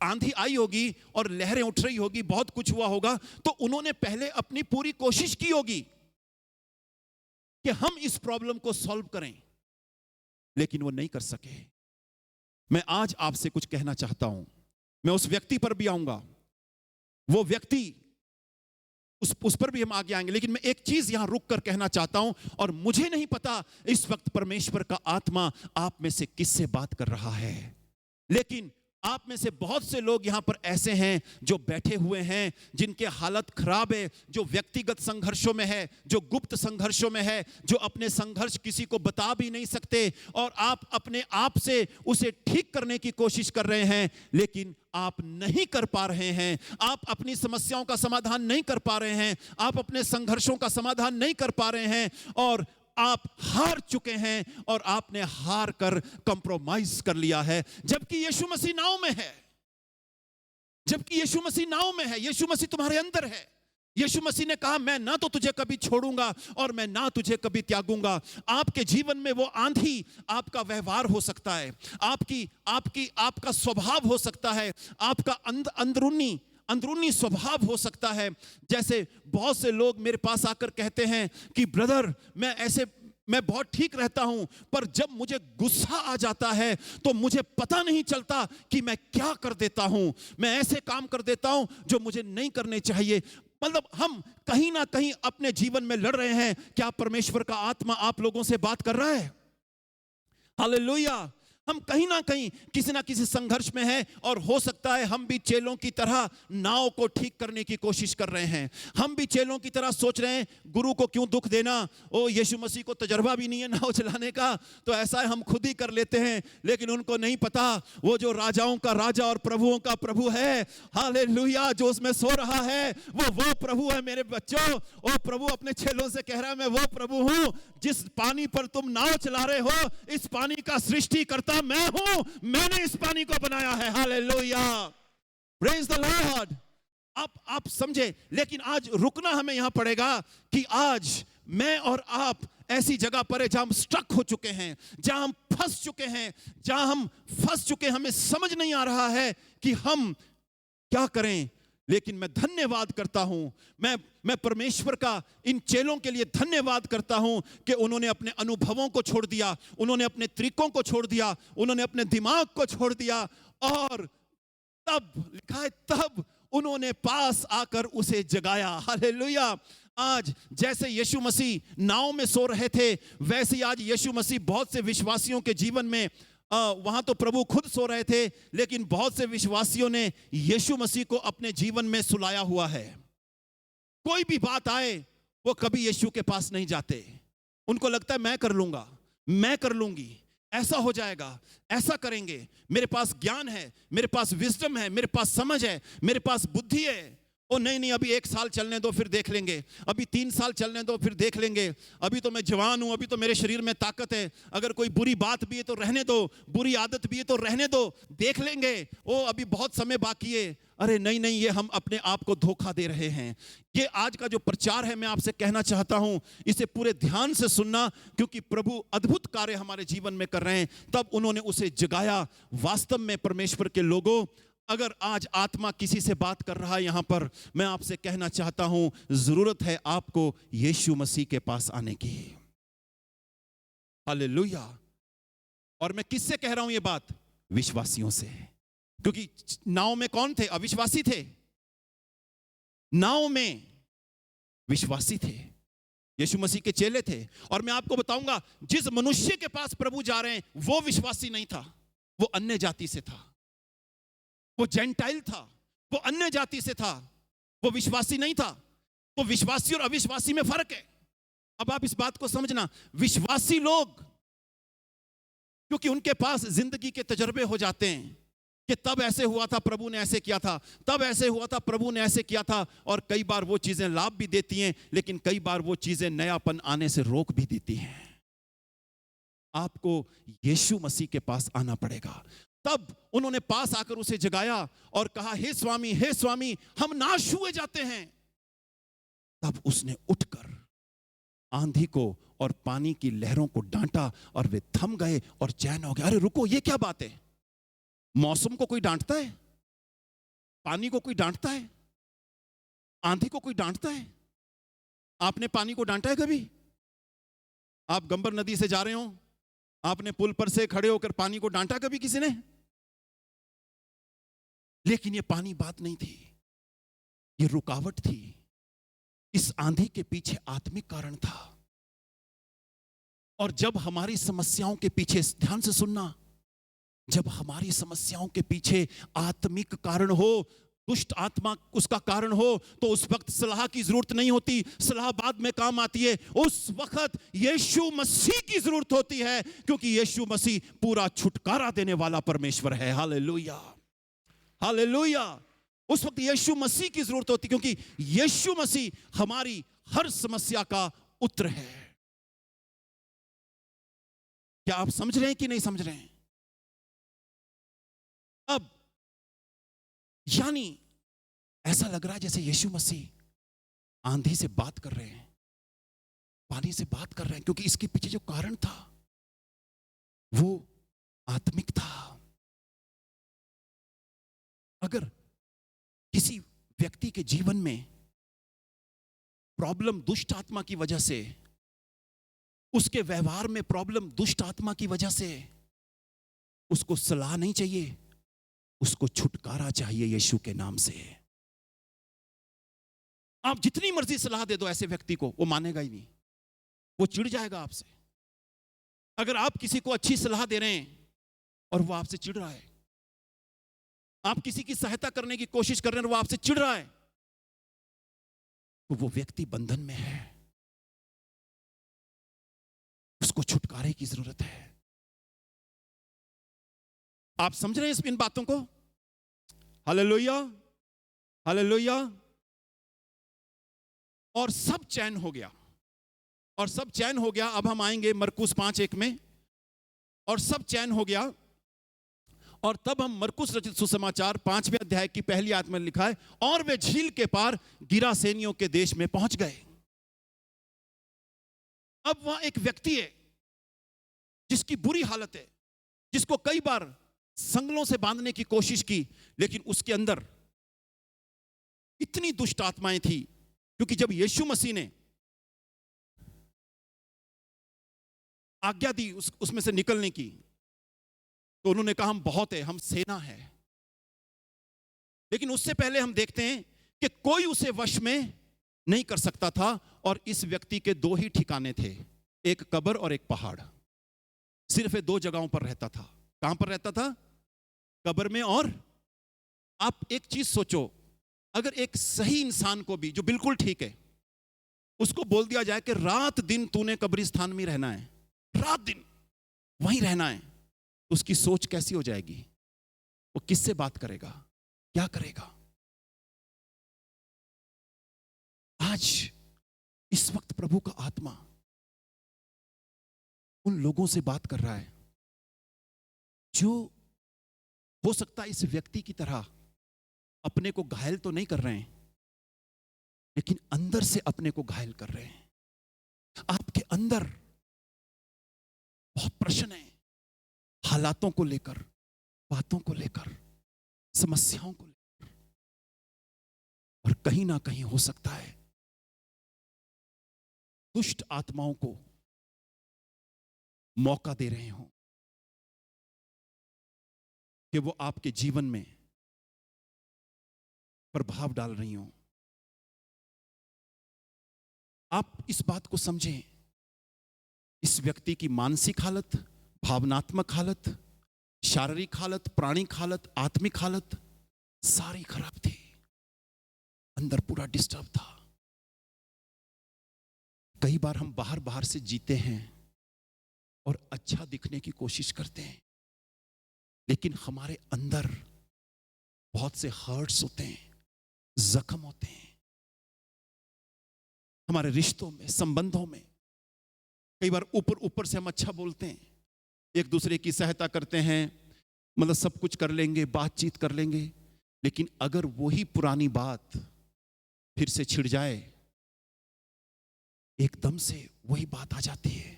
आंधी आई होगी और लहरें उठ रही होगी, बहुत कुछ हुआ होगा, तो उन्होंने पहले अपनी पूरी कोशिश की होगी कि हम इस प्रॉब्लम को सॉल्व करें, लेकिन वो नहीं कर सके। मैं आज आपसे कुछ कहना चाहता हूं। मैं उस व्यक्ति पर भी आऊंगा, वो व्यक्ति उस पर भी हम आगे आएंगे, लेकिन मैं एक चीज यहां रुक कर कहना चाहता हूं। और मुझे नहीं पता इस वक्त परमेश्वर का आत्मा आप में से किससे बात कर रहा है, लेकिन आप में से बहुत से लोग यहां पर ऐसे हैं जो बैठे हुए हैं, जिनके हालत खराब है, जो व्यक्तिगत संघर्षों में है, जो गुप्त संघर्षों में है, जो अपने संघर्ष किसी को बता भी नहीं सकते, और आप अपने आप से उसे ठीक करने की कोशिश कर रहे हैं, लेकिन आप नहीं कर पा रहे हैं। आप अपनी समस्याओं का समाधान नहीं कर पा रहे हैं, आप अपने संघर्षों का समाधान नहीं कर पा रहे हैं, और आप हार चुके हैं और आपने हार कर कंप्रोमाइज कर लिया है। जबकि यीशु मसीह नाव में है, जबकि यीशु मसीह नाव में है, यीशु मसीह तुम्हारे अंदर है। यीशु मसीह ने कहा, मैं ना तो तुझे कभी छोड़ूंगा और मैं ना तुझे कभी त्यागूंगा। आपके जीवन में वो आंधी आपका व्यवहार हो सकता है, आपका स्वभाव हो सकता है, आपका अंदरूनी स्वभाव हो सकता है। जैसे बहुत से लोग मेरे पास आकर कहते हैं कि ब्रदर, मैं बहुत ठीक रहता हूं, पर जब मुझे गुस्सा आ जाता है तो मुझे पता नहीं चलता कि मैं क्या कर देता हूं। मैं ऐसे काम कर देता हूं जो मुझे नहीं करने चाहिए। मतलब हम कहीं ना कहीं अपने जीवन में लड़ रहे हैं। क्या परमेश्वर का आत्मा आप लोगों से बात कर रहा है? हालेलुया। हम कहीं ना कहीं किसी ना किसी संघर्ष में हैं और हो सकता है हम भी चेलों की तरह नाव को ठीक करने की कोशिश कर रहे हैं। हम भी चेलों की तरह सोच रहे हैं गुरु को क्यों दुख देना, ओ यीशु मसीह को तजर्बा भी नहीं है नाव चलाने का, तो ऐसा है हम खुद ही कर लेते हैं। लेकिन उनको नहीं पता वो जो राजाओं का राजा और प्रभुओं का प्रभु है, हालेलुया, जो उसमें सो रहा है वो प्रभु है। मेरे बच्चों, ओ प्रभु अपने चेलों से कह रहा है मैं वो प्रभु हूं जिस पानी पर तुम नाव चला रहे हो, इस पानी का सृष्टि करता मैं हूं, मैंने इस पानी को बनाया है। Hallelujah, praise the Lord. आप समझे। लेकिन आज रुकना हमें यहां पड़ेगा कि आज मैं और आप ऐसी जगह पर है जहां हम स्टक हो चुके हैं, जहां हम फंस चुके हैं, जहां हम फंस चुके हैं, हमें समझ नहीं आ रहा है कि हम क्या करें। लेकिन मैं धन्यवाद करता हूं, मैं परमेश्वर का इन चेलों के लिए धन्यवाद करता हूं कि उन्होंने अपने अनुभवों को छोड़ दिया, उन्होंने अपने तरीकों को छोड़ दिया, उन्होंने अपने दिमाग को छोड़ दिया, और तब लिखा है तब उन्होंने पास आकर उसे जगाया। हालेलुया। आज जैसे यीशु मसीह नाव में सो रहे थे, वैसे ही आज यीशु मसीह बहुत से विश्वासियों के जीवन में, वहां तो प्रभु खुद सो रहे थे, लेकिन बहुत से विश्वासियों ने यीशु मसीह को अपने जीवन में सुलाया हुआ है। कोई भी बात आए वो कभी यीशु के पास नहीं जाते। उनको लगता है मैं कर लूंगा, मैं कर लूंगी, ऐसा हो जाएगा, ऐसा करेंगे, मेरे पास ज्ञान है, मेरे पास विजडम है, मेरे पास समझ है, मेरे पास बुद्धि है। ओ नहीं, अभी 1 साल चलने दो फिर देख लेंगे, अभी 3 साल चलने दो फिर देख लेंगे, अभी तो मैं जवान हूं, अभी तो मेरे शरीर में ताकत है, अगर कोई बुरी बात भी है तो रहने दो, बुरी आदत भी है तो रहने दो, देख लेंगे, ओ अभी बहुत समय बाकी है। अरे नहीं, ये हम अपने आप को धोखा दे रहे हैं। ये आज का जो प्रचार है, मैं आपसे कहना चाहता हूं, इसे पूरे ध्यान से सुनना, क्योंकि प्रभु अद्भुत कार्य हमारे जीवन में कर रहे हैं। तब उन्होंने उसे जगाया। वास्तव में परमेश्वर के लोगों, अगर आज आत्मा किसी से बात कर रहा है यहां पर, मैं आपसे कहना चाहता हूं, जरूरत है आपको यीशु मसीह के पास आने की। हालेलुया। और मैं किससे कह रहा हूं ये बात? विश्वासियों से। क्योंकि नाव में कौन थे? अविश्वासी थे। नाव में विश्वासी थे, यीशु मसीह के चेले थे। और मैं आपको बताऊंगा, जिस मनुष्य के पास प्रभु जा रहे हैं वो विश्वासी नहीं था, वो अन्य जाति से था, वो जेंटाइल था, वो अन्य जाति से था, वो विश्वासी नहीं था। तो विश्वासी और अविश्वासी में फर्क है। अब आप इस बात को समझना, विश्वासी लोग, क्योंकि उनके पास जिंदगी के तजर्बे हो जाते हैं कि तब ऐसे हुआ था, प्रभु ने ऐसे किया था, तब ऐसे हुआ था, प्रभु ने ऐसे किया था। और कई बार वो चीजें लाभ भी देती हैं, लेकिन कई बार वो चीजें नयापन आने से रोक भी देती हैं। आपको यीशु मसीह के पास आना पड़ेगा। तब उन्होंने पास आकर उसे जगाया और कहा, हे स्वामी, हम नाश हुए जाते हैं। तब उसने उठकर आंधी को और पानी की लहरों को डांटा और वे थम गए और चैन हो गया। अरे रुको, ये क्या बात है? मौसम को कोई डांटता है? पानी को कोई डांटता है? आंधी को कोई डांटता है? आपने पानी को डांटा है कभी? आप गंबर नदी से जा रहे हो, आपने पुल पर से खड़े होकर पानी को डांटा कभी किसी ने? लेकिन ये पानी बात नहीं थी, ये रुकावट थी। इस आंधी के पीछे आत्मिक कारण था। और जब हमारी समस्याओं के पीछे, ध्यान से सुनना, जब हमारी समस्याओं के पीछे आत्मिक कारण हो, दुष्ट आत्मा उसका कारण हो, तो उस वक्त सलाह की जरूरत नहीं होती, सलाह बाद में काम आती है। उस वक्त यीशु मसीह की जरूरत होती है, क्योंकि यीशु मसीह पूरा छुटकारा देने वाला परमेश्वर है। Hallelujah, hallelujah. उस वक्त यीशु मसीह की जरूरत होती, क्योंकि यीशु मसीह हमारी हर समस्या का उत्तर है। क्या आप समझ रहे हैं कि नहीं समझ रहे हैं? अब यानी ऐसा लग रहा है जैसे यीशु मसीह आंधी से बात कर रहे हैं, पानी से बात कर रहे हैं, क्योंकि इसके पीछे जो कारण था वो आत्मिक था। अगर किसी व्यक्ति के जीवन में प्रॉब्लम दुष्ट आत्मा की वजह से, उसके व्यवहार में प्रॉब्लम दुष्ट आत्मा की वजह से, उसको सलाह नहीं चाहिए, उसको छुटकारा चाहिए यीशु के नाम से। आप जितनी मर्जी सलाह दे दो ऐसे व्यक्ति को, वो मानेगा ही नहीं, वो चिढ़ जाएगा आपसे। अगर आप किसी को अच्छी सलाह दे रहे हैं, और वो आपसे चिढ़ रहा है। आप किसी की सहायता करने की कोशिश कर रहे हैं और वो आपसे चिढ़ रहा है, तो वो व्यक्ति बंधन में है, उसको छुटकारे की जरूरत है। आप समझ रहे हैं इन बातों को? Hallelujah, hallelujah. और सब चैन हो गया, और सब चैन हो गया। अब हम आएंगे मरकुस 5:1 में। और सब चैन हो गया, और तब हम मरकुस रचित सुसमाचार 5वें अध्याय की पहली आयत में लिखा है, और वे झील के पार गिरासेनियों के देश में पहुंच गए। अब वहां एक व्यक्ति है जिसकी बुरी हालत है, जिसको कई बार संगलों से बांधने की कोशिश की, लेकिन उसके अंदर इतनी दुष्ट आत्माएं थी, क्योंकि जब यीशु मसीह ने आज्ञा दी उसमें से निकलने की, तो उन्होंने कहा हम बहुत है, हम सेना है। लेकिन उससे पहले हम देखते हैं कि कोई उसे वश में नहीं कर सकता था, और इस व्यक्ति के दो ही ठिकाने थे, एक कब्र और एक पहाड़। सिर्फ ये दो जगहों पर रहता था। कहां पर रहता था? कब्र में। और आप एक चीज सोचो, अगर एक सही इंसान को भी, जो बिल्कुल ठीक है, उसको बोल दिया जाए कि रात दिन तूने कब्रिस्तान में रहना है, रात दिन वहीं रहना है, तो उसकी सोच कैसी हो जाएगी? वो किससे बात करेगा? क्या करेगा? आज इस वक्त प्रभु का आत्मा उन लोगों से बात कर रहा है जो हो सकता है इस व्यक्ति की तरह अपने को घायल तो नहीं कर रहे हैं, लेकिन अंदर से अपने को घायल कर रहे हैं। आपके अंदर बहुत प्रश्न है, हालातों को लेकर, बातों को लेकर, समस्याओं को लेकर, और कहीं ना कहीं हो सकता है दुष्ट आत्माओं को मौका दे रहे हो कि वो आपके जीवन में प्रभाव डाल रही हो। आप इस बात को समझें, इस व्यक्ति की मानसिक हालत, भावनात्मक हालत, शारीरिक हालत, प्राणिक हालत, आत्मिक हालत सारी खराब थी, अंदर पूरा डिस्टर्ब था। कई बार हम बाहर बाहर से जीते हैं और अच्छा दिखने की कोशिश करते हैं, लेकिन हमारे अंदर बहुत से हर्ट्स होते हैं, जख्म होते हैं। हमारे रिश्तों में, संबंधों में कई बार ऊपर ऊपर से हम अच्छा बोलते हैं, एक दूसरे की सहायता करते हैं, मतलब सब कुछ कर लेंगे, बातचीत कर लेंगे, लेकिन अगर वही पुरानी बात फिर से छिड़ जाए, एकदम से वही बात आ जाती है।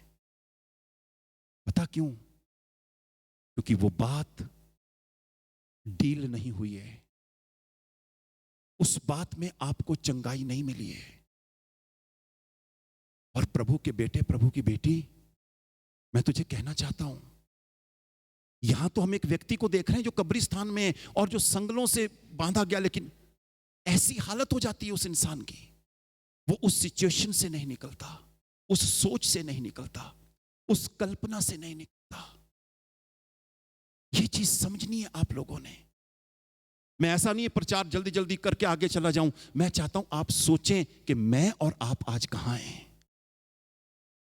पता क्यों? क्योंकि वो बात डील नहीं हुई है, उस बात में आपको चंगाई नहीं मिली है। और प्रभु के बेटे, प्रभु की बेटी, मैं तुझे कहना चाहता हूं, यहां तो हम एक व्यक्ति को देख रहे हैं जो कब्रिस्तान में और जो संगलों से बांधा गया, लेकिन ऐसी हालत हो जाती है उस इंसान की, वो उस सिचुएशन से नहीं निकलता, उस सोच से नहीं निकलता, उस कल्पना से नहीं निकलता। ये चीज समझनी है आप लोगों ने। मैं ऐसा नहीं है प्रचार जल्दी जल्दी करके आगे चला जाऊं, मैं चाहता हूं आप सोचें कि मैं और आप आज कहां हैं,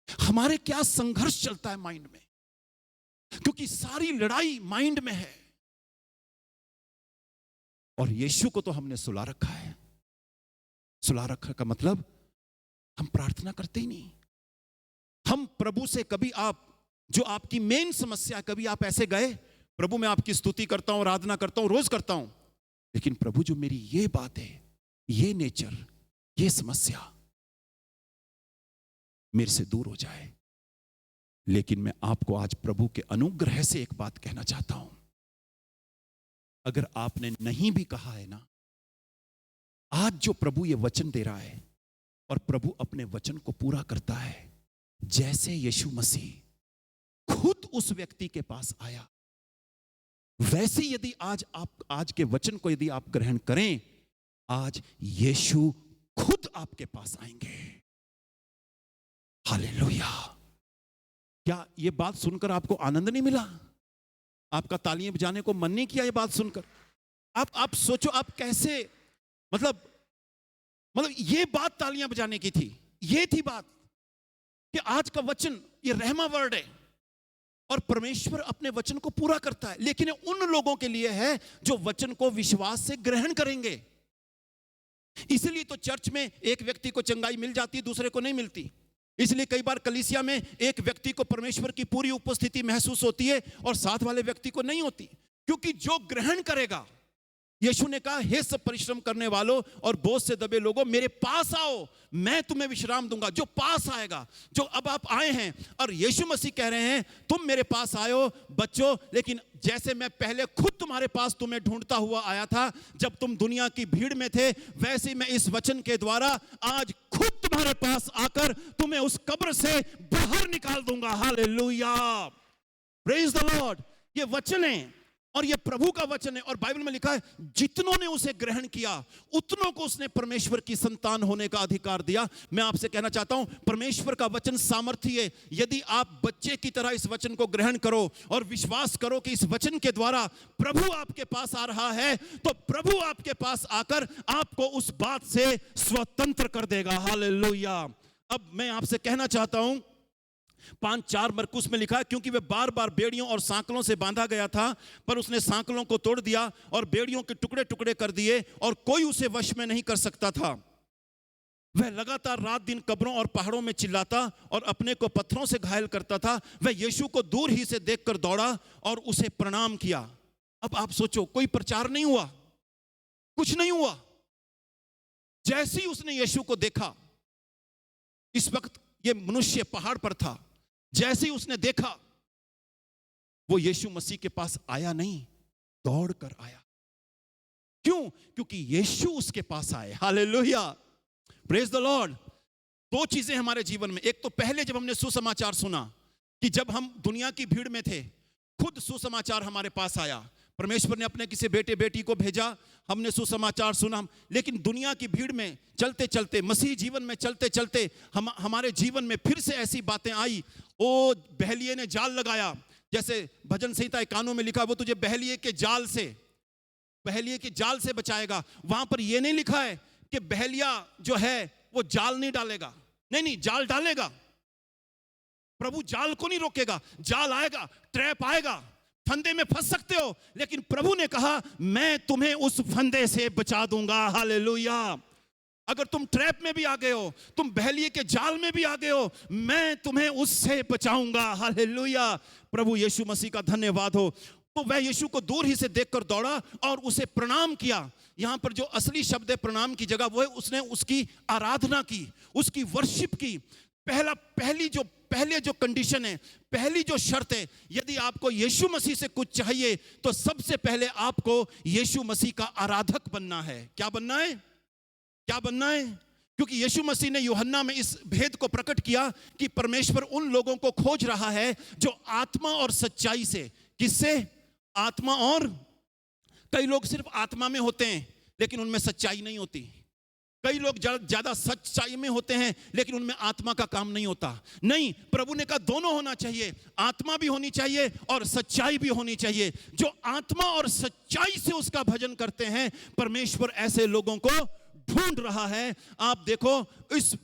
हमारे क्या संघर्ष चलता है माइंड में, क्योंकि सारी लड़ाई माइंड में है। और यीशु को तो हमने सुला रखा है। सुला रखा का मतलब हम प्रार्थना करते ही नहीं। हम प्रभु से कभी, आप जो आपकी मेन समस्या, कभी आप ऐसे गए, प्रभु मैं आपकी स्तुति करता हूं, आराधना करता हूं, रोज करता हूं, लेकिन प्रभु जो मेरी ये बात है, ये नेचर, ये समस्या मेरे से दूर हो जाए। लेकिन मैं आपको आज प्रभु के अनुग्रह से एक बात कहना चाहता हूं, अगर आपने नहीं भी कहा है ना, आज जो प्रभु ये वचन दे रहा है, और प्रभु अपने वचन को पूरा करता है, जैसे यीशु मसीह खुद उस व्यक्ति के पास आया, वैसे यदि आज के वचन को यदि आप ग्रहण करें, आज यीशु खुद आपके पास आएंगे। हालेलुया। क्या ये बात सुनकर आपको आनंद नहीं मिला? आपका तालियां बजाने को मन नहीं किया ये बात सुनकर? आप सोचो, आप कैसे, मतलब ये बात तालियां बजाने की थी। ये थी बात कि आज का वचन ये रहमा वर्ड है और परमेश्वर अपने वचन को पूरा करता है, लेकिन ये उन लोगों के लिए है जो वचन को विश्वास से ग्रहण करेंगे। इसलिए तो चर्च में एक व्यक्ति को चंगाई मिल जाती है, दूसरे को नहीं मिलती। इसलिए कई बार कलीसिया में एक व्यक्ति को परमेश्वर की पूरी उपस्थिति महसूस होती है और साथ वाले व्यक्ति को नहीं होती, क्योंकि जो ग्रहण करेगा, यीशु ने कहा, हे सब परिश्रम करने वालों और बोझ से दबे लोगों, मेरे पास आओ, मैं तुम्हें विश्राम दूंगा। जो पास आएगा, जो अब आप आए हैं, और यीशु मसीह कह रहे हैं तुम मेरे पास आयो बच्चों, लेकिन जैसे मैं पहले खुद तुम्हारे पास तुम्हें ढूंढता हुआ आया था जब तुम दुनिया की भीड़ में थे, वैसे मैं इस वचन के द्वारा आज खुद तुम्हारे पास आकर तुम्हें उस कब्र से बाहर निकाल दूंगा। Hallelujah, praise the Lord. ये वचन है और ये प्रभु का वचन है, और बाइबल में लिखा है जितनों ने उसे ग्रहण किया उतनों को उसने परमेश्वर की संतान होने का अधिकार दिया। मैं आपसे कहना चाहता हूं, परमेश्वर का वचन सामर्थी है। यदि आप बच्चे की तरह इस वचन को ग्रहण करो और विश्वास करो कि इस वचन के द्वारा प्रभु आपके पास आ रहा है, तो प्रभु आपके पास आकर आपको उस बात से स्वतंत्र कर देगा। हालेलुया। अब मैं आपसे कहना चाहता हूं, 5:4 मरकुस में लिखा है, क्योंकि वे बार बार बेड़ियों और सांकलों से बांधा गया था, पर उसने सांकलों को तोड़ दिया और बेड़ियों के टुकड़े टुकड़े कर दिए और कोई उसे वश में नहीं कर सकता था। वह लगातार रात दिन कब्रों और पहाड़ों में चिल्लाता और अपने को पत्थरों से घायल करता था। वह यीशु को दूर ही से देखकर दौड़ा और उसे प्रणाम किया। अब आप सोचो, कोई प्रचार नहीं हुआ, कुछ नहीं हुआ। जैसे ही उसने यीशु को देखा, इस वक्त ये मनुष्य पहाड़ पर था, जैसे ही उसने देखा, वो यीशु मसीह के पास आया नहीं, दौड़ कर आया। क्यों? क्योंकि यीशु उसके पास आए। Hallelujah, praise the Lord. दो चीजें हमारे जीवन में, एक तो पहले जब हमने सुसमाचार सुना कि जब हम दुनिया की भीड़ में थे, खुद सुसमाचार हमारे पास आया। परमेश्वर ने अपने किसी बेटे बेटी को भेजा, हमने सुसमाचार सुना, लेकिन दुनिया की भीड़ में चलते चलते, मसीह जीवन में चलते चलते हमारे जीवन में फिर से ऐसी बातें आई। ओ बहलिये ने जाल लगाया, जैसे भजन संहिता 91 में लिखा, वो तुझे बहलिये के जाल से बचाएगा। वहां पर यह नहीं लिखा है कि बहलिया जो है वो जाल नहीं डालेगा, नहीं, जाल डालेगा। प्रभु जाल को नहीं रोकेगा, जाल आएगा, ट्रैप आएगा, फंदे में फंस सकते हो, लेकिन प्रभु ने कहा मैं तुम्हें उस फंदे से बचा दूंगा। हालेलुया। अगर तुम ट्रैप में भी आ गए हो, तुम बहलिये के जाल में भी आ गए हो, मैं तुम्हें उससे बचाऊंगा। हालेलुया, प्रभु यीशु मसीह का धन्यवाद हो। तो वह यीशु को दूर ही से देखकर दौड़ा और उसे प्रणाम किया। यहां पर जो असली शब्द है प्रणाम की जगह, वो है उसने उसकी आराधना की, उसकी वर्शिप की। पहले जो कंडीशन है, पहली जो शर्त है, यदि आपको यीशु मसीह से कुछ चाहिए तो सबसे पहले आपको यीशु मसीह का आराधक बनना है। क्या बनना है? क्या बनना है? क्योंकि यीशु मसीह ने यूहन्ना में इस भेद को प्रकट किया कि परमेश्वर उन लोगों को खोज रहा है जो आत्मा और सच्चाई से, किससे? आत्मा और, कई लोग सिर्फ आत्मा में होते हैं लेकिन उनमें सच्चाई नहीं होती। कई लोग ज्यादा सच्चाई में होते हैं लेकिन उनमें आत्मा का काम नहीं होता। नहीं, प्रभु ने कहा दोनों होना चाहिए, आत्मा भी होनी चाहिए और सच्चाई भी होनी चाहिए। जो आत्मा और सच्चाई से उसका भजन करते हैं, परमेश्वर ऐसे लोगों को ढूंढ रहा है। आप देखो,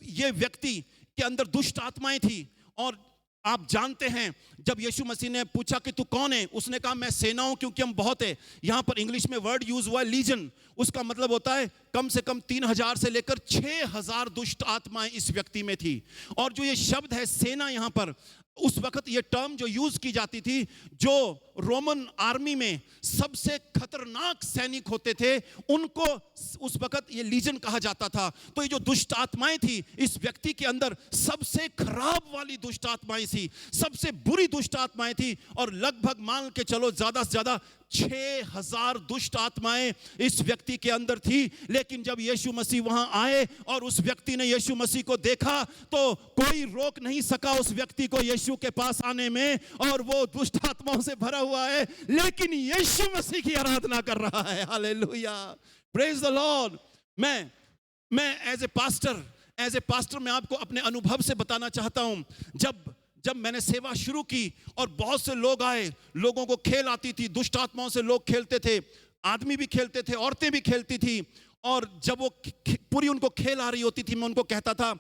ये व्यक्ति के अंदर दुष्ट आत्माएं थी, और आप जानते हैं जब यीशु मसीह ने पूछा कि तू कौन है, उसने कहा मैं सेना हूं क्योंकि हम बहुत है। यहां पर इंग्लिश में वर्ड यूज हुआ है लीजन, उसका मतलब होता है कम से कम 3000 से लेकर 6000 दुष्ट आत्माएं इस व्यक्ति में थी। और जो ये शब्द है सेना, यहां पर उस वक्त ये टर्म जो यूज की जाती थी, जो रोमन आर्मी में सबसे खतरनाक सैनिक होते थे, उनको उस वक्त ये लीजन कहा जाता था। तो ये जो दुष्ट आत्माएं थी इस व्यक्ति के अंदर, सबसे खराब वाली दुष्ट आत्माएं थी, सबसे बुरी दुष्ट आत्माएं थी। और लगभग मान के चलो ज्यादा से ज्यादा 6000 दुष्ट आत्माएं इस व्यक्ति के अंदर थी। लेकिन जब यीशु मसीह वहां आए और उस व्यक्ति ने यीशु मसीह को देखा, तो कोई रोक नहीं सका उस व्यक्ति को यीशु के पास आने में, और वो दुष्ट आत्माओं से भरा हुआ है लेकिन यीशु मसीह की आराधना कर रहा है। Hallelujah, praise the Lord. मैं एज ए पास्टर मैं आपको अपने अनुभव से बताना चाहता हूं, जब मैंने सेवा शुरू की और बहुत से लोग आए, लोगों को खेल आती थी, दुष्ट आत्माओं से लोग खेलते थे, आदमी भी खेलते थे, औरतें भी खेलती थी, और जब वो पूरी उनको खेल आ रही होती थी, मैं उनको कहता था,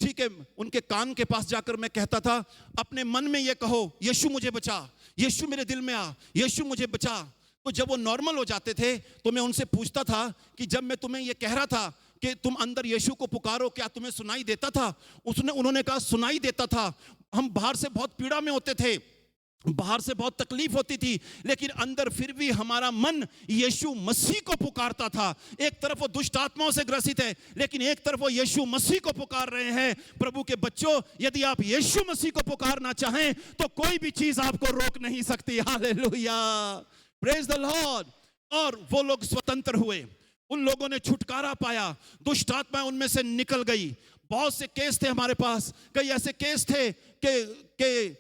ठीक है, उनके कान के पास जाकर मैं कहता था, अपने मन में ये कहो, यीशु मुझे बचा, यीशु मेरे दिल में आ, यीशु मुझे बचा। तो जब वो नॉर्मल हो जाते थे तो मैं उनसे पूछता था कि जब मैं तुम्हें ये कह रहा था कि तुम अंदर यीशु को पुकारो, क्या तुम्हें सुनाई देता था? उन्होंने कहा सुनाई देता था। हम बाहर से बहुत पीड़ा में होते थे, बाहर से बहुत तकलीफ होती थी, लेकिन अंदर फिर भी हमारा मन यीशु मसीह को पुकारता था। एक तरफ वो दुष्ट आत्माओं से ग्रसित है, लेकिन एक तरफ वो यीशु मसीह को पुकार रहे हैं। प्रभु के बच्चों, यदि आप यीशु मसीह को पुकारना चाहें तो कोई भी चीज आपको रोक नहीं सकती। Hallelujah, praise the Lord. और वो लोग स्वतंत्र हुए, उन लोगों ने छुटकारा पाया, दुष्ट आत्माएं उनमें से निकल गई। बहुत से केस थे हमारे पास, कई ऐसे केस थे कि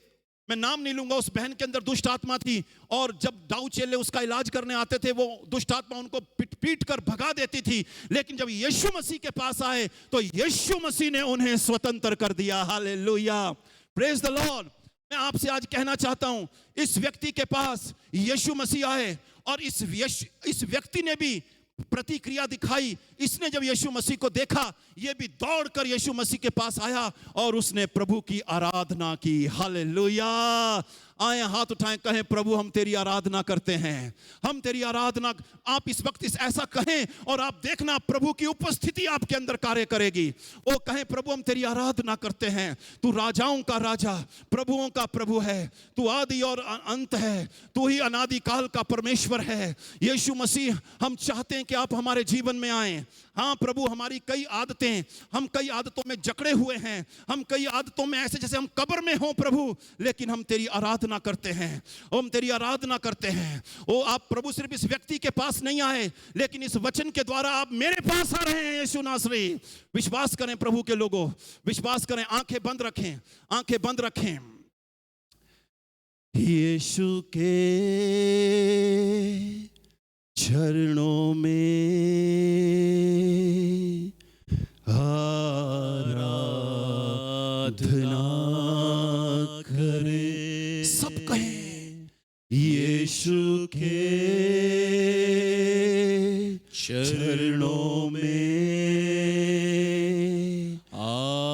मैं नाम नहीं लूंगा, उस बहन के अंदर दुष्ट आत्मा थी, और जब दाऊ चेले उसका इलाज करने आते थे, वो दुष्ट आत्मा उनको पीट पीट कर भगा देती थी। लेकिन जब यीशु मसीह के पास आए तो यीशु मसीह ने उन्हें स्वतंत्र कर दिया। Hallelujah, praise the Lord. मैं आपसे आज कहना चाहता हूं, इस व्यक्ति के पास यीशु मसीह आए और इस व्यक्ति ने भी प्रतिक्रिया दिखाई। इसने जब यीशु मसीह को देखा, ये भी दौड़कर यीशु मसीह के पास आया और उसने प्रभु की आराधना की। हालेलुया, आए हाथ उठाएं, कहें प्रभु हम तेरी आराधना करते हैं, हम तेरी आराधना। आप इस वक्त ऐसा कहें और आप देखना प्रभु की उपस्थिति आपके अंदर कार्य करेगी। वो कहें प्रभु हम तेरी आराधना करते हैं, तू राजाओं का राजा, प्रभुओं का प्रभु है, तू आदि और अंत है, तू ही अनादि काल का परमेश्वर है। यीशु मसीह, हम चाहते हैं कि आप हमारे जीवन में आए। हाँ प्रभु, हमारी कई आदतें, हम कई आदतों में जकड़े हुए हैं, हम कई आदतों में ऐसे जैसे हम कब्र में हों प्रभु, लेकिन हम तेरी आराधना करते हैं, हम तेरी आराधना करते हैं। ओ आप प्रभु सिर्फ इस व्यक्ति के पास नहीं आए, लेकिन इस वचन के द्वारा आप मेरे पास आ रहे हैं। यीशु नासरी, विश्वास करें प्रभु के लोगों, विश्वास करें, आंखें बंद रखें, आंखें बंद रखें। यीशु के चरणों में आराधना करें। सब कहें, यीशु के चरणों में आराधना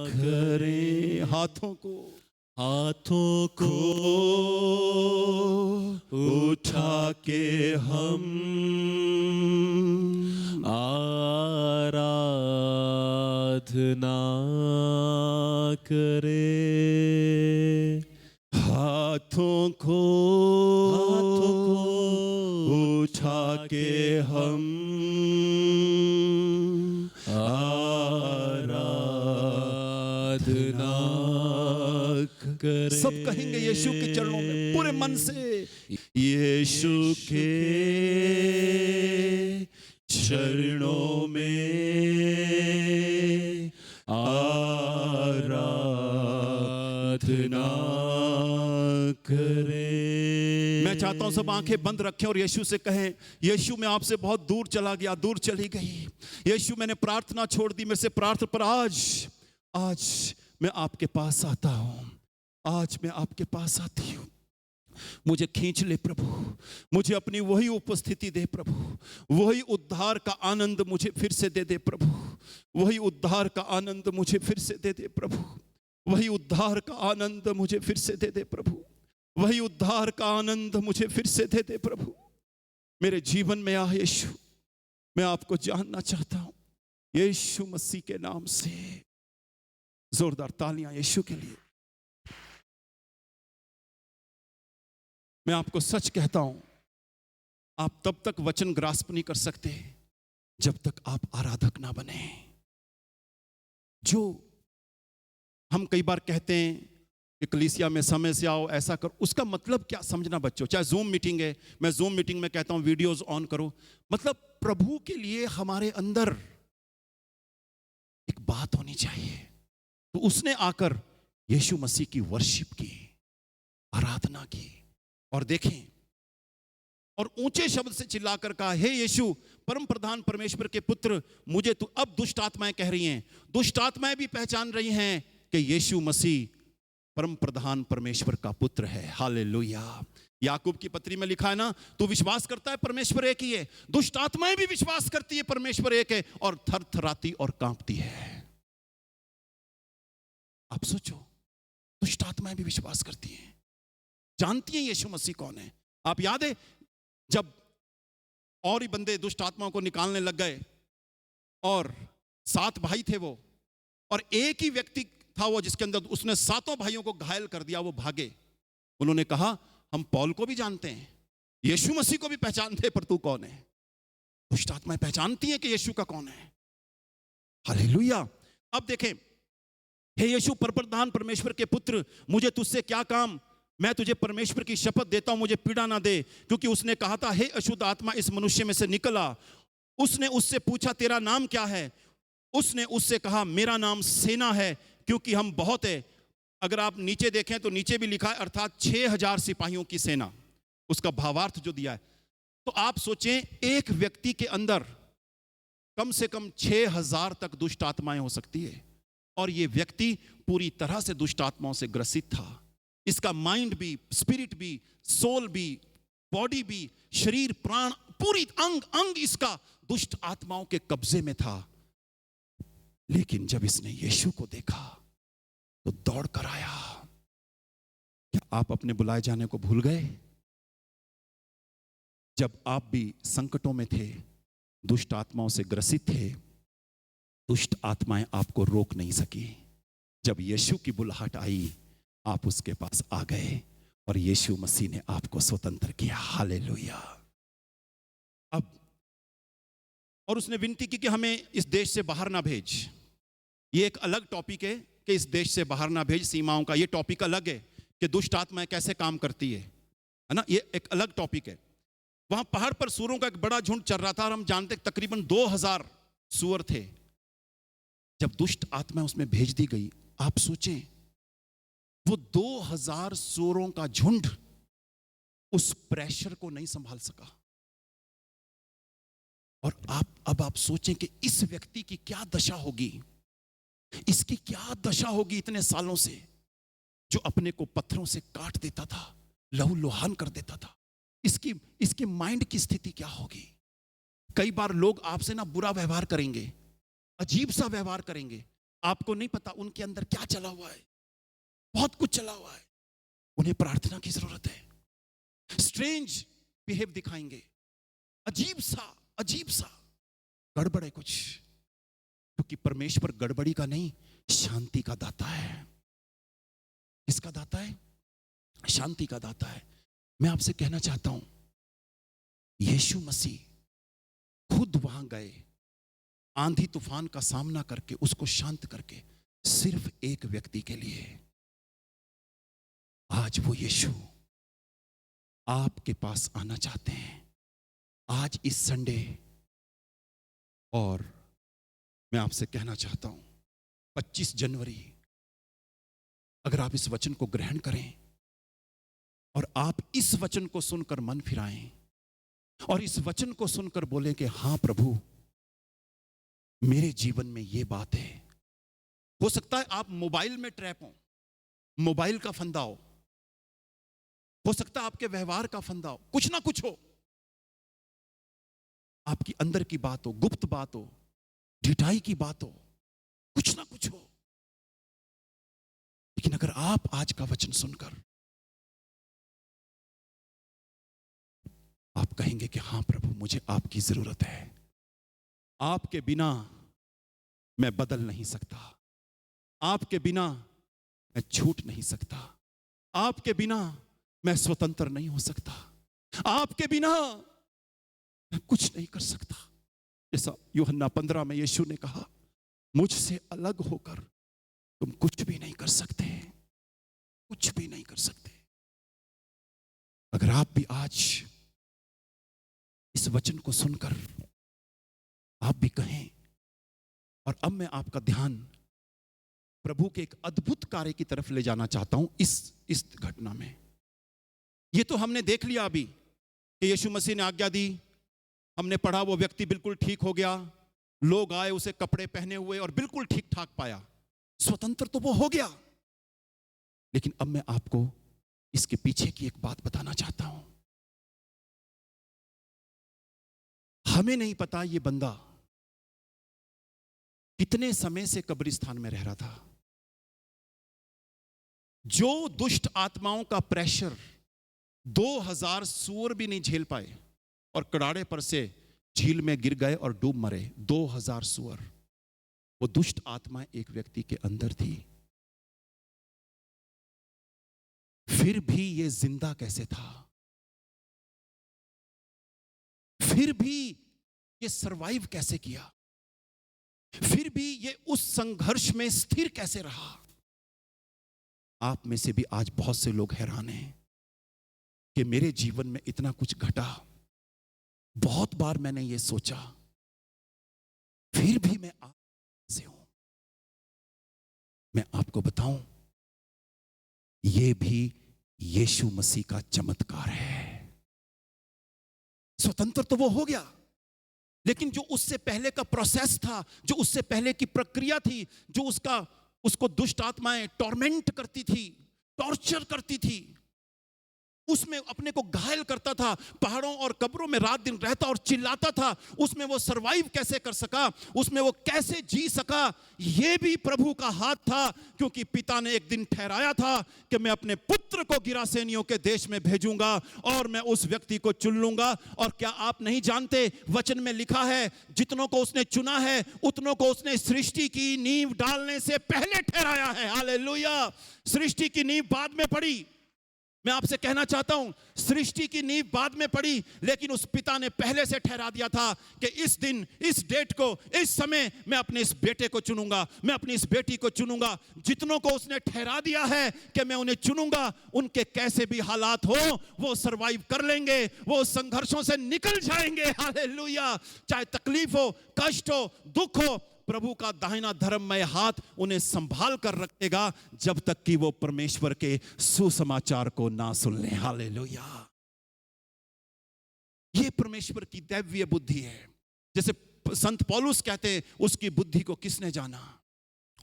करें। हाथों को उठा के हम आराधना करें। हाथों को उठा के हम आराधना करें। सब कहेंगे यीशु के चरणों में पूरे मन से, यीशु के चरणों में आराधना करें। मैं चाहता हूं सब आंखें बंद रखें और यीशु से कहें, यीशु मैं आपसे बहुत दूर चला गया, दूर चली गई। यीशु मैंने प्रार्थना छोड़ दी मेरे से प्रार्थना, पर आज मैं आपके पास आता हूं, आज मैं आपके पास आती हूं। मुझे खींच ले प्रभु, मुझे अपनी वही उपस्थिति दे प्रभु, वही उद्धार का आनंद मुझे फिर से दे दे प्रभु, वही उद्धार का आनंद मुझे फिर से दे दे प्रभु, वही उद्धार का आनंद मुझे फिर से दे दे प्रभु, वही उद्धार का आनंद मुझे फिर से दे दे प्रभु। मेरे जीवन में आ यीशु, मैं आपको जानना चाहता हूं यीशु मसीह के नाम से। जोरदार तालियां यीशु के लिए। मैं आपको सच कहता हूं, आप तब तक वचन ग्रास्प नहीं कर सकते जब तक आप आराधक ना बने। जो हम कई बार कहते हैं कि कलीसिया में समय से आओ, ऐसा करो, उसका मतलब क्या समझना बच्चों। चाहे जूम मीटिंग है, मैं जूम मीटिंग में कहता हूं वीडियोस ऑन करो, मतलब प्रभु के लिए हमारे अंदर एक बात होनी चाहिए। तो उसने आकर यीशु मसीह की वर्शिप की, आराधना की, और देखें, और ऊंचे शब्द से चिल्लाकर कहा, हे यीशु परम प्रधान परमेश्वर के पुत्र, मुझे तू, अब दुष्ट आत्माएं कह रही हैं, दुष्ट आत्माएं भी पहचान रही हैं कि यीशु मसीह परम प्रधान परमेश्वर का पुत्र है। हालेलुया। याकूब की पत्री में लिखा है ना, तू विश्वास करता है परमेश्वर एक ही है, दुष्ट आत्माएं भी विश्वास करती है परमेश्वर एक है और थरथराती और कांपती है। आप सोचो, दुष्ट आत्माएं भी विश्वास करती हैं, जानती हैं यीशु मसीह कौन है। आप याद है जब और ही बंदे दुष्ट आत्माओं को निकालने लग गए और 7 भाई थे वो, और एक ही व्यक्ति था वो जिसके अंदर, उसने 7 भाइयों को घायल कर दिया, वो भागे। उन्होंने कहा हम पौल को भी जानते हैं, यीशु मसीह को भी पहचानते, पर तू कौन है। दुष्ट आत्माएं पहचानती हैं कि यीशु का कौन है। हालेलुया। अब देखें, हे यीशु परप्रधान परमेश्वर के पुत्र, मुझे तुझसे क्या काम, मैं तुझे परमेश्वर की शपथ देता हूं, मुझे पीड़ा ना दे। क्योंकि उसने कहा था, हे अशुद्ध आत्मा इस मनुष्य में से निकला। उसने उससे पूछा, तेरा नाम क्या है। उसने उससे कहा, मेरा नाम सेना है, क्योंकि हम बहुत है। अगर आप नीचे देखें तो नीचे भी लिखा है, अर्थात 6000 सिपाहियों की सेना, उसका भावार्थ जो दिया है। तो आप सोचें, एक व्यक्ति के अंदर कम से कम 6000 तक दुष्ट आत्माएं हो सकती है, और ये व्यक्ति पूरी तरह से दुष्ट आत्माओं से ग्रसित था। इसका माइंड भी, स्पिरिट भी, सोल भी, बॉडी भी, शरीर, प्राण, पूरी अंग अंग इसका दुष्ट आत्माओं के कब्जे में था। लेकिन जब इसने यीशु को देखा तो दौड़ कर आया। क्या आप अपने बुलाए जाने को भूल गए? जब आप भी संकटों में थे, दुष्ट आत्माओं से ग्रसित थे, दुष्ट आत्माएं आपको रोक नहीं सकी। जब यीशु की बुलाहट आई, आप उसके पास आ गए और यीशु मसीह ने आपको स्वतंत्र किया। हालेलुया। अब और उसने विनती की कि हमें इस देश से बाहर ना भेज। ये एक अलग टॉपिक है कि इस देश से बाहर ना भेज, सीमाओं का ये टॉपिक अलग है कि दुष्ट आत्माएं कैसे काम करती है ना, ये एक अलग टॉपिक है। वहां पहाड़ पर सूअरों का एक बड़ा झुंड चल रहा था, और हम जानते तकरीबन 2000 सूअर थे। जब दुष्ट आत्मा उसमें भेज दी गई, आप सोचें, वो 2000 सूअरों का झुंड उस प्रेशर को नहीं संभाल सका। और अब आप सोचें कि इस व्यक्ति की क्या दशा होगी, इसकी क्या दशा होगी इतने सालों से, जो अपने को पत्थरों से काट देता था, लहू लुहान कर देता था। इसकी माइंड की स्थिति क्या होगी। कई बार लोग आपसे ना बुरा व्यवहार करेंगे, अजीब सा व्यवहार करेंगे, आपको नहीं पता उनके अंदर क्या चला हुआ है, बहुत कुछ चला हुआ है। उन्हें प्रार्थना की जरूरत है। स्ट्रेंज बिहेव दिखाएंगे, अजीब सा गड़बड़ है कुछ, क्योंकि परमेश्वर गड़बड़ी का नहीं, शांति का दाता है। किसका दाता है? शांति का दाता है। मैं आपसे कहना चाहता हूं, यीशु मसीह खुद वहां गए, आंधी तूफान का सामना करके, उसको शांत करके, सिर्फ एक व्यक्ति के लिए। आज वो यीशु आपके पास आना चाहते हैं, आज इस संडे। और मैं आपसे कहना चाहता हूं, 25 जनवरी, अगर आप इस वचन को ग्रहण करें और आप इस वचन को सुनकर मन फिराएं और इस वचन को सुनकर बोलें कि हाँ प्रभु, मेरे जीवन में ये बात है। हो सकता है आप मोबाइल में ट्रैप हो, मोबाइल का फंदा हो सकता है आपके व्यवहार का फंदा हो, कुछ ना कुछ हो, आपकी अंदर की बात हो, गुप्त बात हो, ढिठाई की बात हो, कुछ ना कुछ हो। लेकिन अगर आप आज का वचन सुनकर आप कहेंगे कि हाँ प्रभु, मुझे आपकी जरूरत है, आपके बिना मैं बदल नहीं सकता, आपके बिना मैं छूट नहीं सकता, आपके बिना मैं स्वतंत्र नहीं हो सकता, आपके बिना मैं कुछ नहीं कर सकता। जैसा यूहन्ना 15 में यीशु ने कहा, मुझसे अलग होकर तुम कुछ भी नहीं कर सकते, कुछ भी नहीं कर सकते। अगर आप भी आज इस वचन को सुनकर आप भी कहें, और अब मैं आपका ध्यान प्रभु के एक अद्भुत कार्य की तरफ ले जाना चाहता हूं। इस घटना में ये तो हमने देख लिया अभी कि यीशु मसीह ने आज्ञा दी हमने पढ़ा वो व्यक्ति बिल्कुल ठीक हो गया, लोग आए उसे कपड़े पहने हुए और बिल्कुल ठीक ठाक पाया, स्वतंत्र तो वो हो गया। लेकिन अब मैं आपको इसके पीछे की एक बात बताना चाहता हूं। हमें नहीं पता ये बंदा कितने समय से कब्रिस्तान में रह रहा था। जो दुष्ट आत्माओं का प्रेशर 2000 सूअर भी नहीं झेल पाए और कड़ाड़े पर से झील में गिर गए और डूब मरे। 2000 सूअर, वो दुष्ट आत्मा एक व्यक्ति के अंदर थी। फिर भी ये जिंदा कैसे था? फिर भी ये सरवाइव कैसे किया? फिर भी ये उस संघर्ष में स्थिर कैसे रहा? आप में से भी आज बहुत से लोग हैरान हैं कि मेरे जीवन में इतना कुछ घटा, बहुत बार मैंने ये सोचा, फिर भी मैं आप से हूं। मैं आपको बताऊं, ये भी यीशु मसीह का चमत्कार है। स्वतंत्र तो वो हो गया, लेकिन जो उससे पहले का प्रोसेस था, जो उससे पहले की प्रक्रिया थी, जो उसको दुष्ट आत्माएं टॉर्मेंट करती थी, टॉर्चर करती थी, उसमें अपने को घायल करता था, पहाड़ों और कब्रों में रात दिन रहता और चिल्लाता था, उसमें वो सरवाइव कैसे कर सका, उसमें वो कैसे जी सका? ये भी प्रभु का हाथ था, क्योंकि पिता ने एक दिन ठहराया था कि मैं अपने पुत्र को गिरासेनियों के देश में भेजूंगा और मैं उस व्यक्ति को चुन लूंगा। और क्या आप नहीं जानते, वचन में लिखा है, जितनों को उसने चुना है उतनों को उसने सृष्टि की नींव डालने से पहले ठहराया है। हालेलुया। सृष्टि की नींव बाद में पड़ी। मैं आपसे कहना चाहता हूं, सृष्टि की नींव बाद में पड़ी, लेकिन उस पिता ने पहले से ठहरा दिया था कि इस दिन, इस डेट को, इस समय मैं अपने इस बेटे को चुनूंगा, मैं अपनी इस बेटी को चुनूंगा। जितनों को उसने ठहरा दिया है कि मैं उन्हें चुनूंगा, उनके कैसे भी हालात हो वो सरवाइव कर लेंगे, वो संघर्षों से निकल जाएंगे। हालेलुया। चाहे तकलीफ हो, कष्ट हो, दुख हो, प्रभु का दाहिना धर्ममय हाथ उन्हें संभाल कर रखेगा जब तक कि वो परमेश्वर के सुसमाचार को ना सुन ले। हालेलुया। ये परमेश्वर की दैवीय बुद्धि है। जैसे संत पौलुस कहते हैं, उसकी बुद्धि को किसने जाना?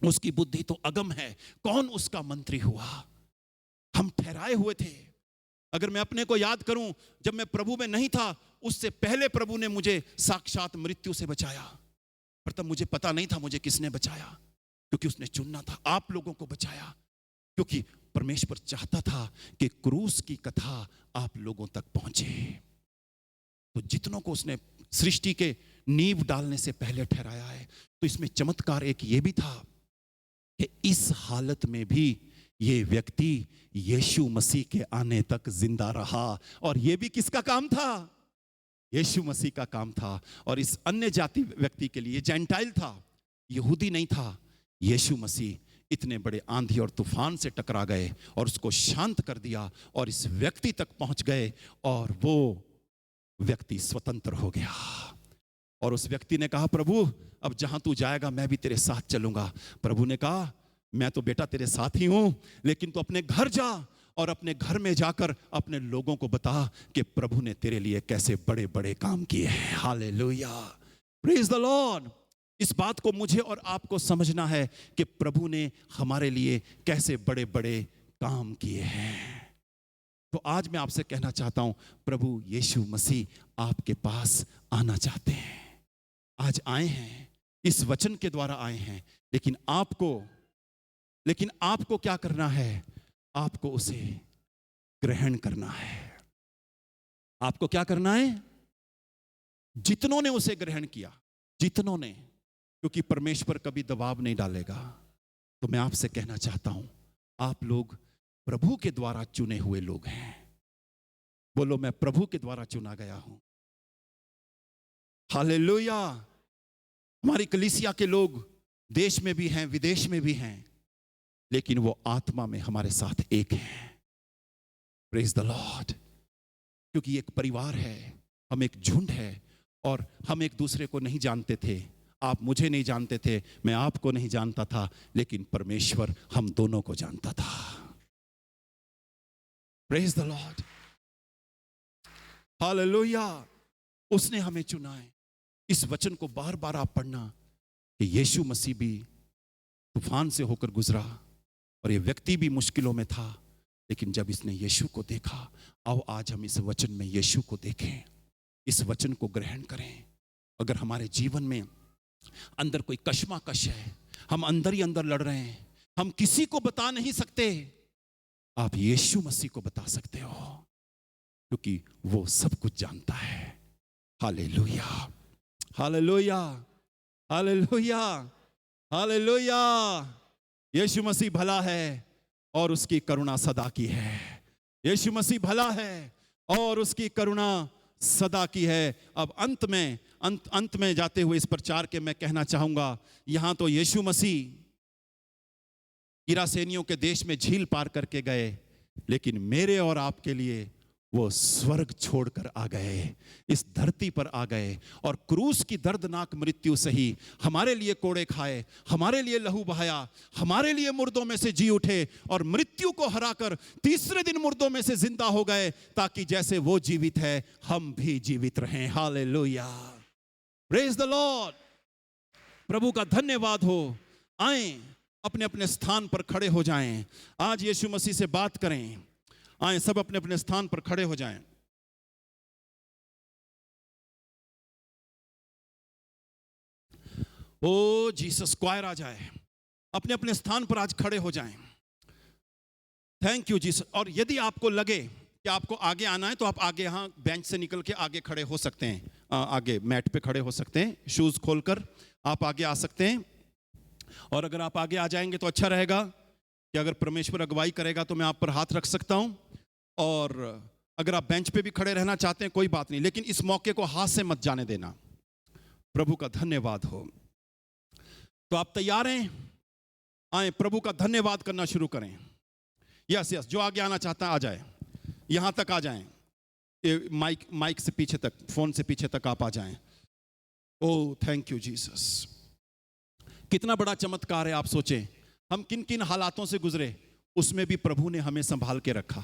उसकी बुद्धि तो अगम है, कौन उसका मंत्री हुआ? हम ठहराए हुए थे। अगर मैं अपने को याद करूं, जब मैं प्रभु में नहीं था, उससे पहले प्रभु ने मुझे साक्षात मृत्यु से बचाया, पर तब मुझे पता नहीं था मुझे किसने बचाया, क्योंकि उसने चुनना था। आप लोगों को बचाया, क्योंकि परमेश्वर चाहता था कि क्रूस की कथा आप लोगों तक पहुंचे। तो जितनों को उसने सृष्टि के नींव डालने से पहले ठहराया है। तो इसमें चमत्कार एक ये भी था कि इस हालत में भी ये व्यक्ति यीशु मसीह के आने तक जिंदा रहा। और ये भी किसका काम था? यीशु मसीह का काम था। और इस अन्य जाति व्यक्ति के लिए, जेंटाइल था, यहूदी नहीं था, यीशु मसीह इतने बड़े आंधी और तूफान से टकरा गए और उसको शांत कर दिया और इस व्यक्ति तक पहुंच गए और वो व्यक्ति स्वतंत्र हो गया। और उस व्यक्ति ने कहा, प्रभु अब जहां तू जाएगा मैं भी तेरे साथ चलूंगा। प्रभु ने कहा, मैं तो बेटा तेरे साथ ही हूं, लेकिन तू अपने घर जा और अपने घर में जाकर अपने लोगों को बता कि प्रभु ने तेरे लिए कैसे बड़े बड़े काम किए हैं। Hallelujah, praise the Lord. इस बात को मुझे और आपको समझना है कि प्रभु ने हमारे लिए कैसे बड़े बड़े काम किए हैं। तो आज मैं आपसे कहना चाहता हूं, प्रभु यीशु मसीह आपके पास आना चाहते हैं। आज आए हैं, इस वचन के द्वारा आए हैं, लेकिन आपको क्या करना है? आपको उसे ग्रहण करना है। आपको क्या करना है? जितनों ने उसे ग्रहण किया, जितनों ने, क्योंकि परमेश्वर कभी दबाव नहीं डालेगा। तो मैं आपसे कहना चाहता हूं, आप लोग प्रभु के द्वारा चुने हुए लोग हैं। बोलो, मैं प्रभु के द्वारा चुना गया हूं। हालेलुया। हमारी कलीसिया के लोग देश में भी हैं, विदेश में भी हैं, लेकिन वो आत्मा में हमारे साथ एक हैं। Praise the Lord. क्योंकि एक परिवार है, हम एक झुंड है और हम एक दूसरे को नहीं जानते थे। आप मुझे नहीं जानते थे, मैं आपको नहीं जानता था, लेकिन परमेश्वर हम दोनों को जानता था। Praise the Lord. हालेलुया। उसने हमें चुना है। इस वचन को बार बार आप पढ़ना कि यीशु मसीह भी तूफान से होकर गुजरा और ये व्यक्ति भी मुश्किलों में था, लेकिन जब इसने यीशु को देखा। आओ आज हम इस वचन में यीशु को देखें, इस वचन को ग्रहण करें। अगर हमारे जीवन में अंदर कोई कशमकश है, हम अंदर ही अंदर लड़ रहे हैं, हम किसी को बता नहीं सकते, आप यीशु मसीह को बता सकते हो, क्योंकि वो सब कुछ जानता है। Hallelujah, hallelujah, hallelujah, hallelujah. Yeshu Masih भला है और उसकी करुणा सदा की है। यीशु मसीह भला है और उसकी करुणा सदा की है। अब अंत में जाते हुए इस प्रचार के मैं कहना चाहूंगा, यहां तो यीशु मसीह गिरासेनियों के देश में झील पार करके गए, लेकिन मेरे और आपके लिए वो स्वर्ग छोड़कर आ गए, इस धरती पर आ गए और क्रूस की दर्दनाक मृत्यु सही, हमारे लिए कोड़े खाए, हमारे लिए लहू बहाया, हमारे लिए मुर्दों में से जी उठे और मृत्यु को हराकर तीसरे दिन मुर्दों में से जिंदा हो गए, ताकि जैसे वो जीवित है हम भी जीवित रहें। Hallelujah, praise the Lord. प्रभु का धन्यवाद हो। आए अपने अपने स्थान पर खड़े हो जाएं, आज यीशु मसीह से बात करें। आए सब अपने अपने स्थान पर खड़े हो जाएं। ओ जीसस, क्वायर आ जाए, अपने अपने स्थान पर आज खड़े हो जाएं। Thank you Jesus. और यदि आपको लगे कि आपको आगे आना है तो आप आगे यहाँ बेंच से निकल के आगे खड़े हो सकते हैं, आगे मैट पे खड़े हो सकते हैं, शूज खोलकर आप आगे आ सकते हैं। और अगर आप आगे आ जाएंगे तो अच्छा रहेगा कि अगर परमेश्वर अगुवाई करेगा तो मैं आप पर हाथ रख सकता हूं। और अगर आप बेंच पे भी खड़े रहना चाहते हैं कोई बात नहीं, लेकिन इस मौके को हाथ से मत जाने देना। प्रभु का धन्यवाद हो। तो आप तैयार हैं? आए प्रभु का धन्यवाद करना शुरू करें। यस यस, जो आगे आना चाहता है आ जाए, यहां तक आ जाएं, माइक से पीछे तक, फोन से पीछे तक आप आ जाएं। Oh thank you Jesus. कितना बड़ा चमत्कार है। आप सोचें हम किन किन हालातों से गुजरे, उसमें भी प्रभु ने हमें संभाल के रखा।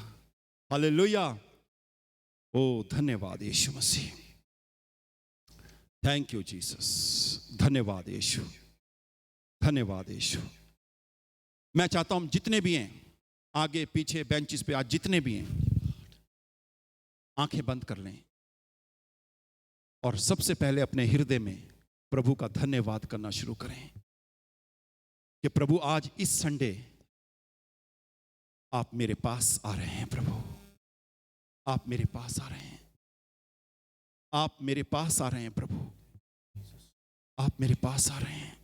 हालेलुया। ओ धन्यवाद यीशु मसीह, थैंक यू जीसस। धन्यवाद यीशु, धन्यवाद यीशु। मैं चाहता हूं जितने भी हैं आगे पीछे बेंचेस पे, आज जितने भी हैं आंखें बंद कर लें और सबसे पहले अपने हृदय में प्रभु का धन्यवाद करना शुरू करें कि प्रभु आज इस संडे आप मेरे पास आ रहे हैं। प्रभु आप मेरे पास आ रहे हैं, आप मेरे पास आ रहे हैं। प्रभु आप मेरे पास आ रहे हैं।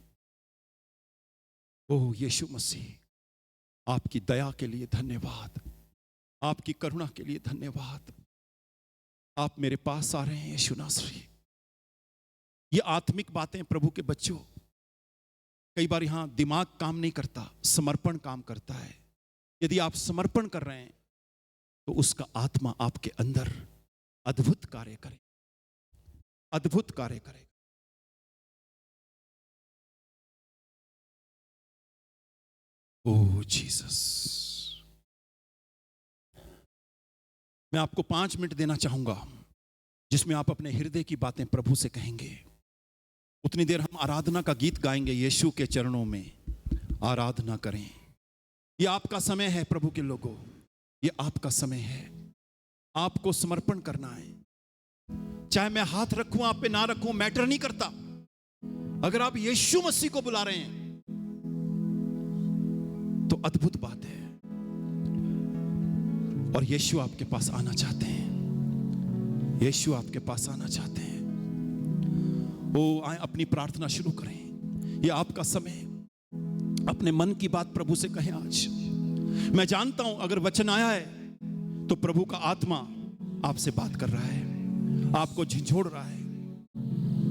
ओह यीशु मसीह, आपकी दया के लिए धन्यवाद, आपकी करुणा के लिए धन्यवाद। आप मेरे पास आ रहे हैं यीशु नासरी। ये आत्मिक बातें प्रभु के बच्चों, कई बार यहां दिमाग काम नहीं करता, समर्पण काम करता है। यदि आप समर्पण कर रहे हैं तो उसका आत्मा आपके अंदर अद्भुत कार्य करे, अद्भुत कार्य करेगा। ओह जीसस। मैं आपको 5 मिनट देना चाहूंगा जिसमें आप अपने हृदय की बातें प्रभु से कहेंगे। उतनी देर हम आराधना का गीत गाएंगे, यीशु के चरणों में आराधना करें। ये आपका समय है प्रभु के लोगों, ये आपका समय है। आपको समर्पण करना है। चाहे मैं हाथ रखूं आप पे ना रखूं, मैटर नहीं करता। अगर आप यीशु मसीह को बुला रहे हैं तो अद्भुत बात है। और यीशु आपके पास आना चाहते हैं, यीशु आपके पास आना चाहते हैं। ओ आए अपनी प्रार्थना शुरू करें। ये आपका समय, अपने मन की बात प्रभु से कहें आज। मैं जानता हूं अगर वचन आया है तो प्रभु का आत्मा आपसे बात कर रहा है, आपको झिझोड़ रहा है।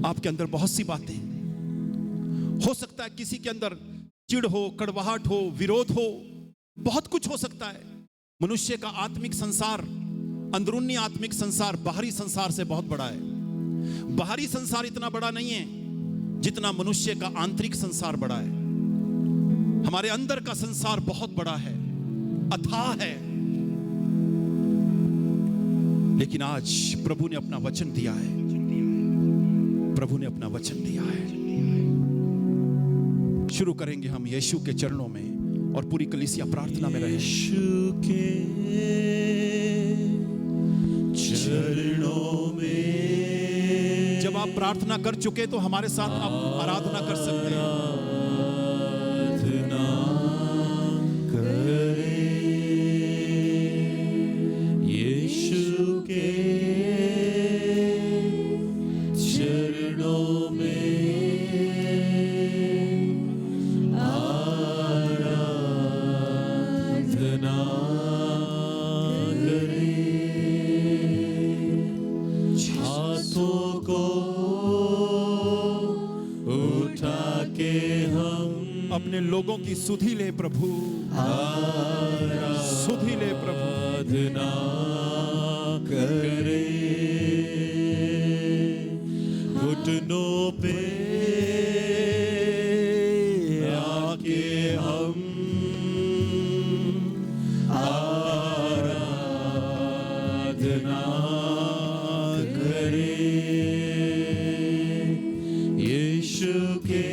आपके अंदर बहुत सी बातें, हो सकता है किसी के अंदर चिढ़ हो, कड़वाहट हो, विरोध हो, बहुत कुछ हो सकता है। मनुष्य का आत्मिक संसार, अंदरूनी आत्मिक संसार बाहरी संसार से बहुत बड़ा है। बाहरी संसार इतना बड़ा नहीं है जितना मनुष्य का आंतरिक संसार बड़ा है। हमारे अंदर का संसार बहुत बड़ा है, अथाह है। लेकिन आज प्रभु ने अपना वचन दिया है प्रभु ने अपना वचन दिया है। शुरू करेंगे हम यीशु के चरणों में और पूरी कलीसिया प्रार्थना में रहे। यीशु के चरणों में। जब आप प्रार्थना कर चुके तो हमारे साथ आप आराधना कर सकते हैं। आराधना करें यीशु के चरणों में। आराधना हाथों को उठा के हम अपने लोगों की सुधि ले प्रभु, सुधि ले प्रभु। आराधना करें घुटनों पे आके हम आराधना यीशु के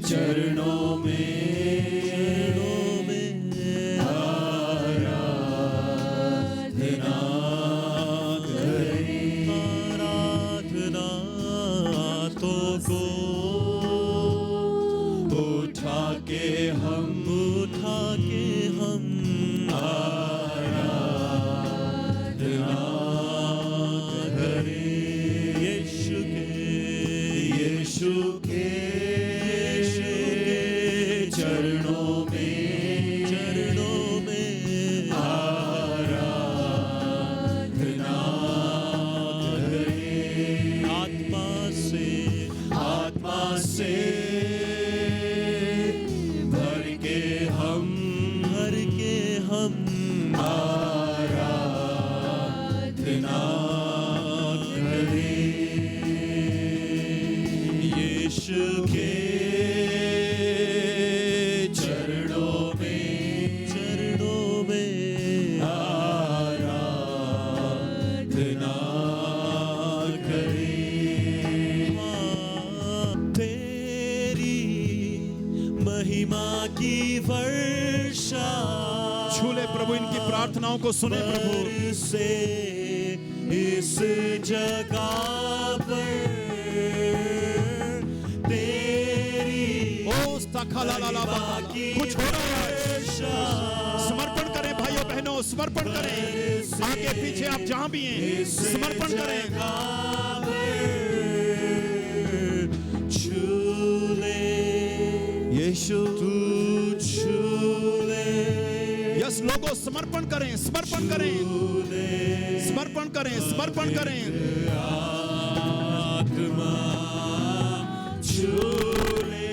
चरणों में। आराधना करें। आराधना हाथों को उठा के हम आराधना यीशु के चरणों में आराधना करें। आत्मा से भर के हम आराधना करें यीशु के चरणों में। आराधना करें। तेरी महिमा की वर्षा छूले प्रभु, इनकी प्रार्थनाओं को सुने प्रभु। से इस जगह पर कुछ हो रहा है। समर्पण करें भाइयों बहनों, समर्पण करें। आगे पीछे आप जहां भी हैं समर्पण करें। छूले यीशु तू छूले। यस लोगों समर्पण करें, समर्पण करें, समर्पण करें, समर्पण करें। आत्मा छूले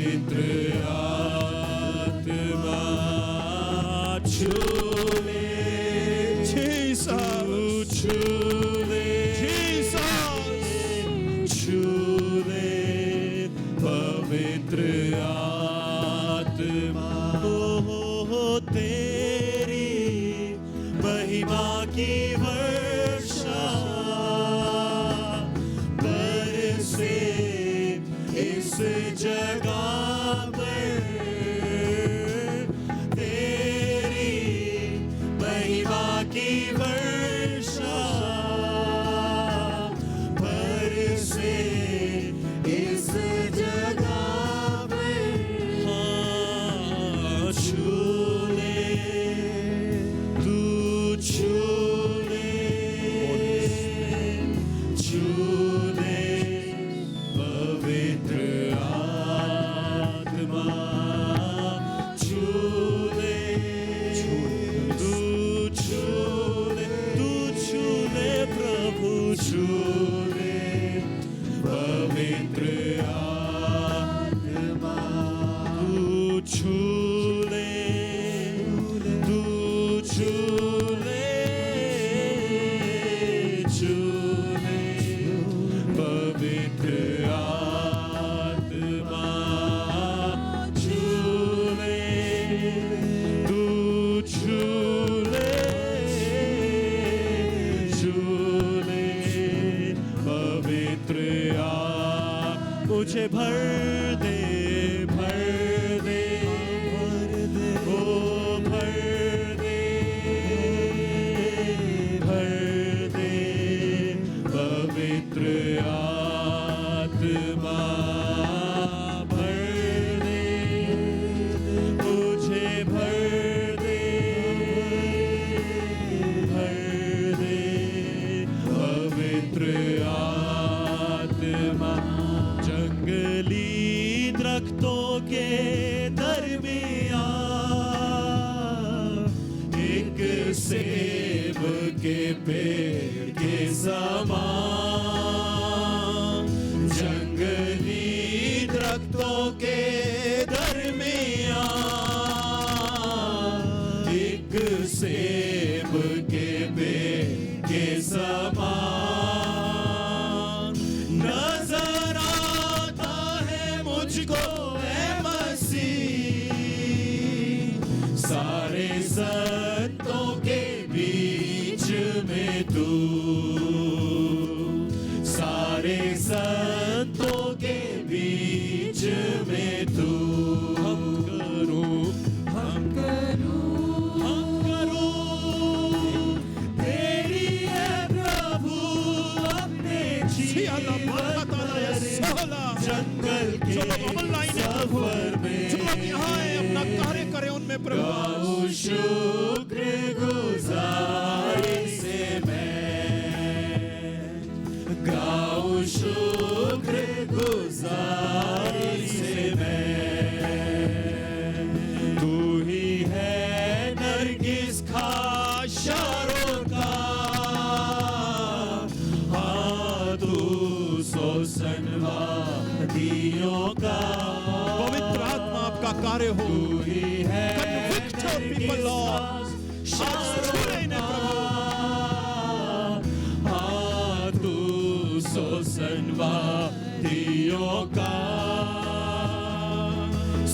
पवित्र आत्मा छूले छूले पवित्र आत्मा। हो तेरी महिमा की वर्षा बरसे इस जगह पर। तेरी महिमा की वर्षा बरसे इस जगह पर। हाँ छूले तू छूले पवित्र सेब के पेड़ के समान, जंगली दरख्तों के दरमियान, एक सेब के पेड़ के समान नजर आता है मुझको ऐ मसीह, सारे संतों के बीच में तू, सारे संतों के बीच में तू। हम करूं तेरी है प्रभु अपने जीवन जंगल के सफर में, अपना कार्य करें उनमें प्रभु। गाऊं शुक्र गुजारी से मैं, गाऊं शुक्र गुजारी से मैं। तू ही है नरगिस का शारों का, हाँ तू सोसन वादियों का, पवित्र आत्मा आपका कार्य हो। Convict your people, Lord. छूले इन्हें प्रभु। हाँ तू सोसन वादियों का,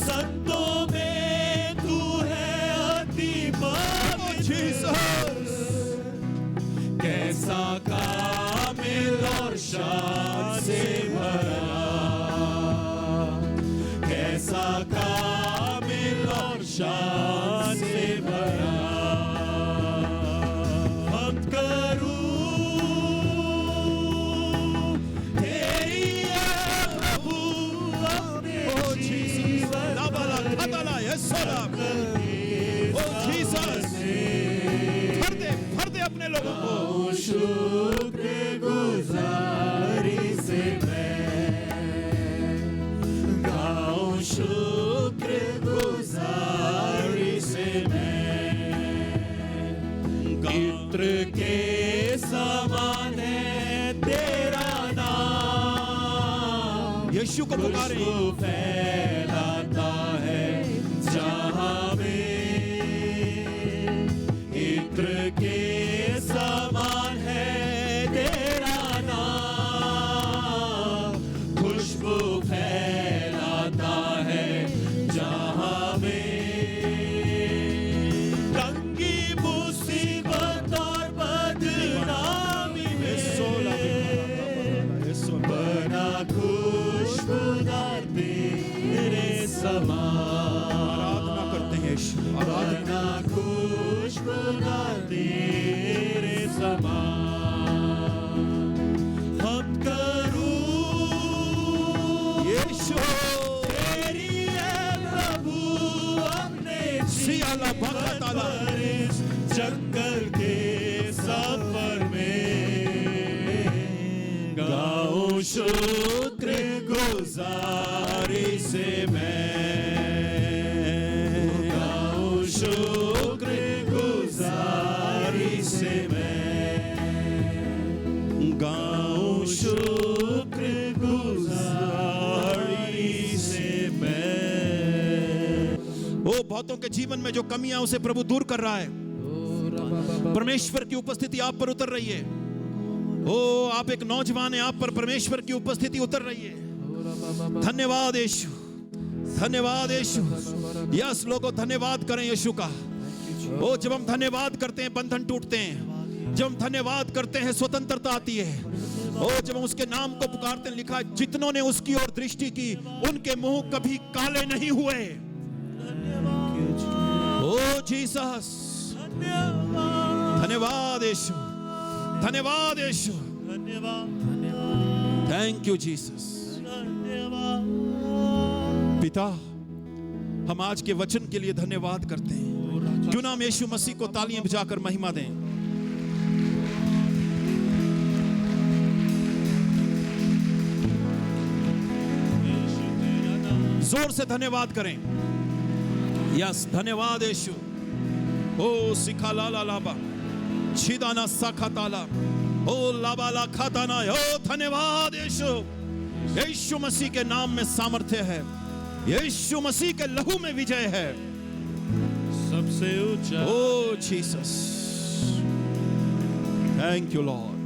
संतों में तू है अति पवित्र, कैसा कामिल और शान से भरा, कैसा कामिल और शान से भरा। हम करूं तेरी है प्रभु अपने जीवन भर दे अपने लोगों को। शुक्र गुजारी से गाऊं शुक्र गुजारी से मैं। इत्र के समान है तेरा नाम, यीशु को पुकारे। खुशबू फैलाता है जहां में, इत्र के समान है तेरा नाम, खुशबू फैलाता है जहां में। तंगी मुसीबत और बदनामी में बना खुशबूदार तेरे समान। आराधना करते हैं यीशु, बना खुशबूदार तेरे समान। हम करूं यीशु तेरी है प्रभु अपने सियाला भगताला। इस जंगल के सफर में, गाऊं शुक्र गुजारी से मैं, गाऊं शुक्र गुजारी से मैं, गाऊं शुक्र गुजारी से मैं। ओ बहुतों के जीवन में जो कमियां उसे प्रभु दूर कर रहा है। परमेश्वर की उपस्थिति आप पर उतर रही है। ओ आप एक नौजवान हैं, आप पर परमेश्वर की उपस्थिति उतर रही है। धन्यवाद यीशु, धन्यवाद यीशु। यस लोगों धन्यवाद करें यीशु का। ओ जब हम धन्यवाद करते हैं बंधन टूटते हैं, जब हम धन्यवाद करते हैं स्वतंत्रता आती है। ओ जब हम उसके नाम को पुकारते हैं, लिखा है जितनों ने उसकी ओर दृष्टि की उनके मुंह कभी काले नहीं हुए। ओ जीसस, धन्यवाद यीशु, धन्यवाद यीशु, थैंक यू जीसस। पिता हम आज के वचन के लिए धन्यवाद करते हैं। क्यों ना हम यीशु मसीह को तालियां बजाकर महिमा दें। जोर से धन्यवाद करें। यस धन्यवाद यीशु, ओ सिखाला ला लाबा छिदाना साखाताला ओ लाबाला खाताना। ओ धन्यवाद यीशु। यीशु मसीह के नाम में सामर्थ्य है, यीशु मसीह के लहू में विजय है। सबसे ऊंचा ओ जीसस, थैंक यू लॉर्ड।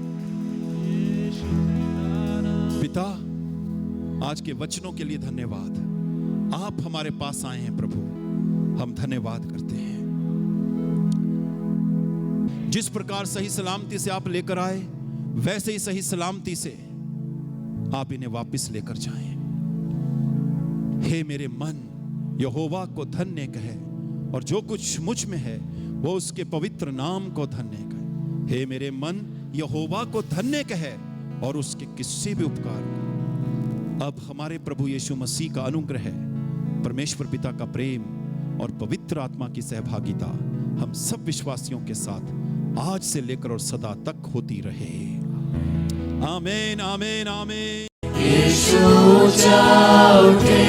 पिता, आज के वचनों के लिए धन्यवाद। आप हमारे पास आए हैं प्रभु, हम धन्यवाद करते हैं। जिस प्रकार सही सलामती से आप लेकर आए, वैसे ही सही सलामती से आप इन्हें वापस लेकर जाएं। हे मेरे मन, यहोवा को धन्य कहे, और जो कुछ मुझ में है वो उसके पवित्र नाम को धन्य कहे। हे मेरे मन, यहोवा को धन्य कहे और उसके किसी भी उपकार को। अब हमारे प्रभु यीशु मसीह का अनुग्रह, परमेश्वर पिता का प्रेम और पवित्र आत्मा की सहभागिता हम सब विश्वासियों के साथ आज से लेकर और सदा तक होती रहे। आमीन, आमीन, आमीन। यीशु ऊंचा उठे,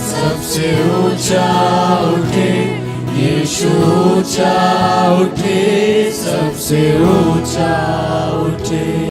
सबसे ऊंचा उठे। यीशु ऊंचा उठे, सबसे ऊंचा उठे।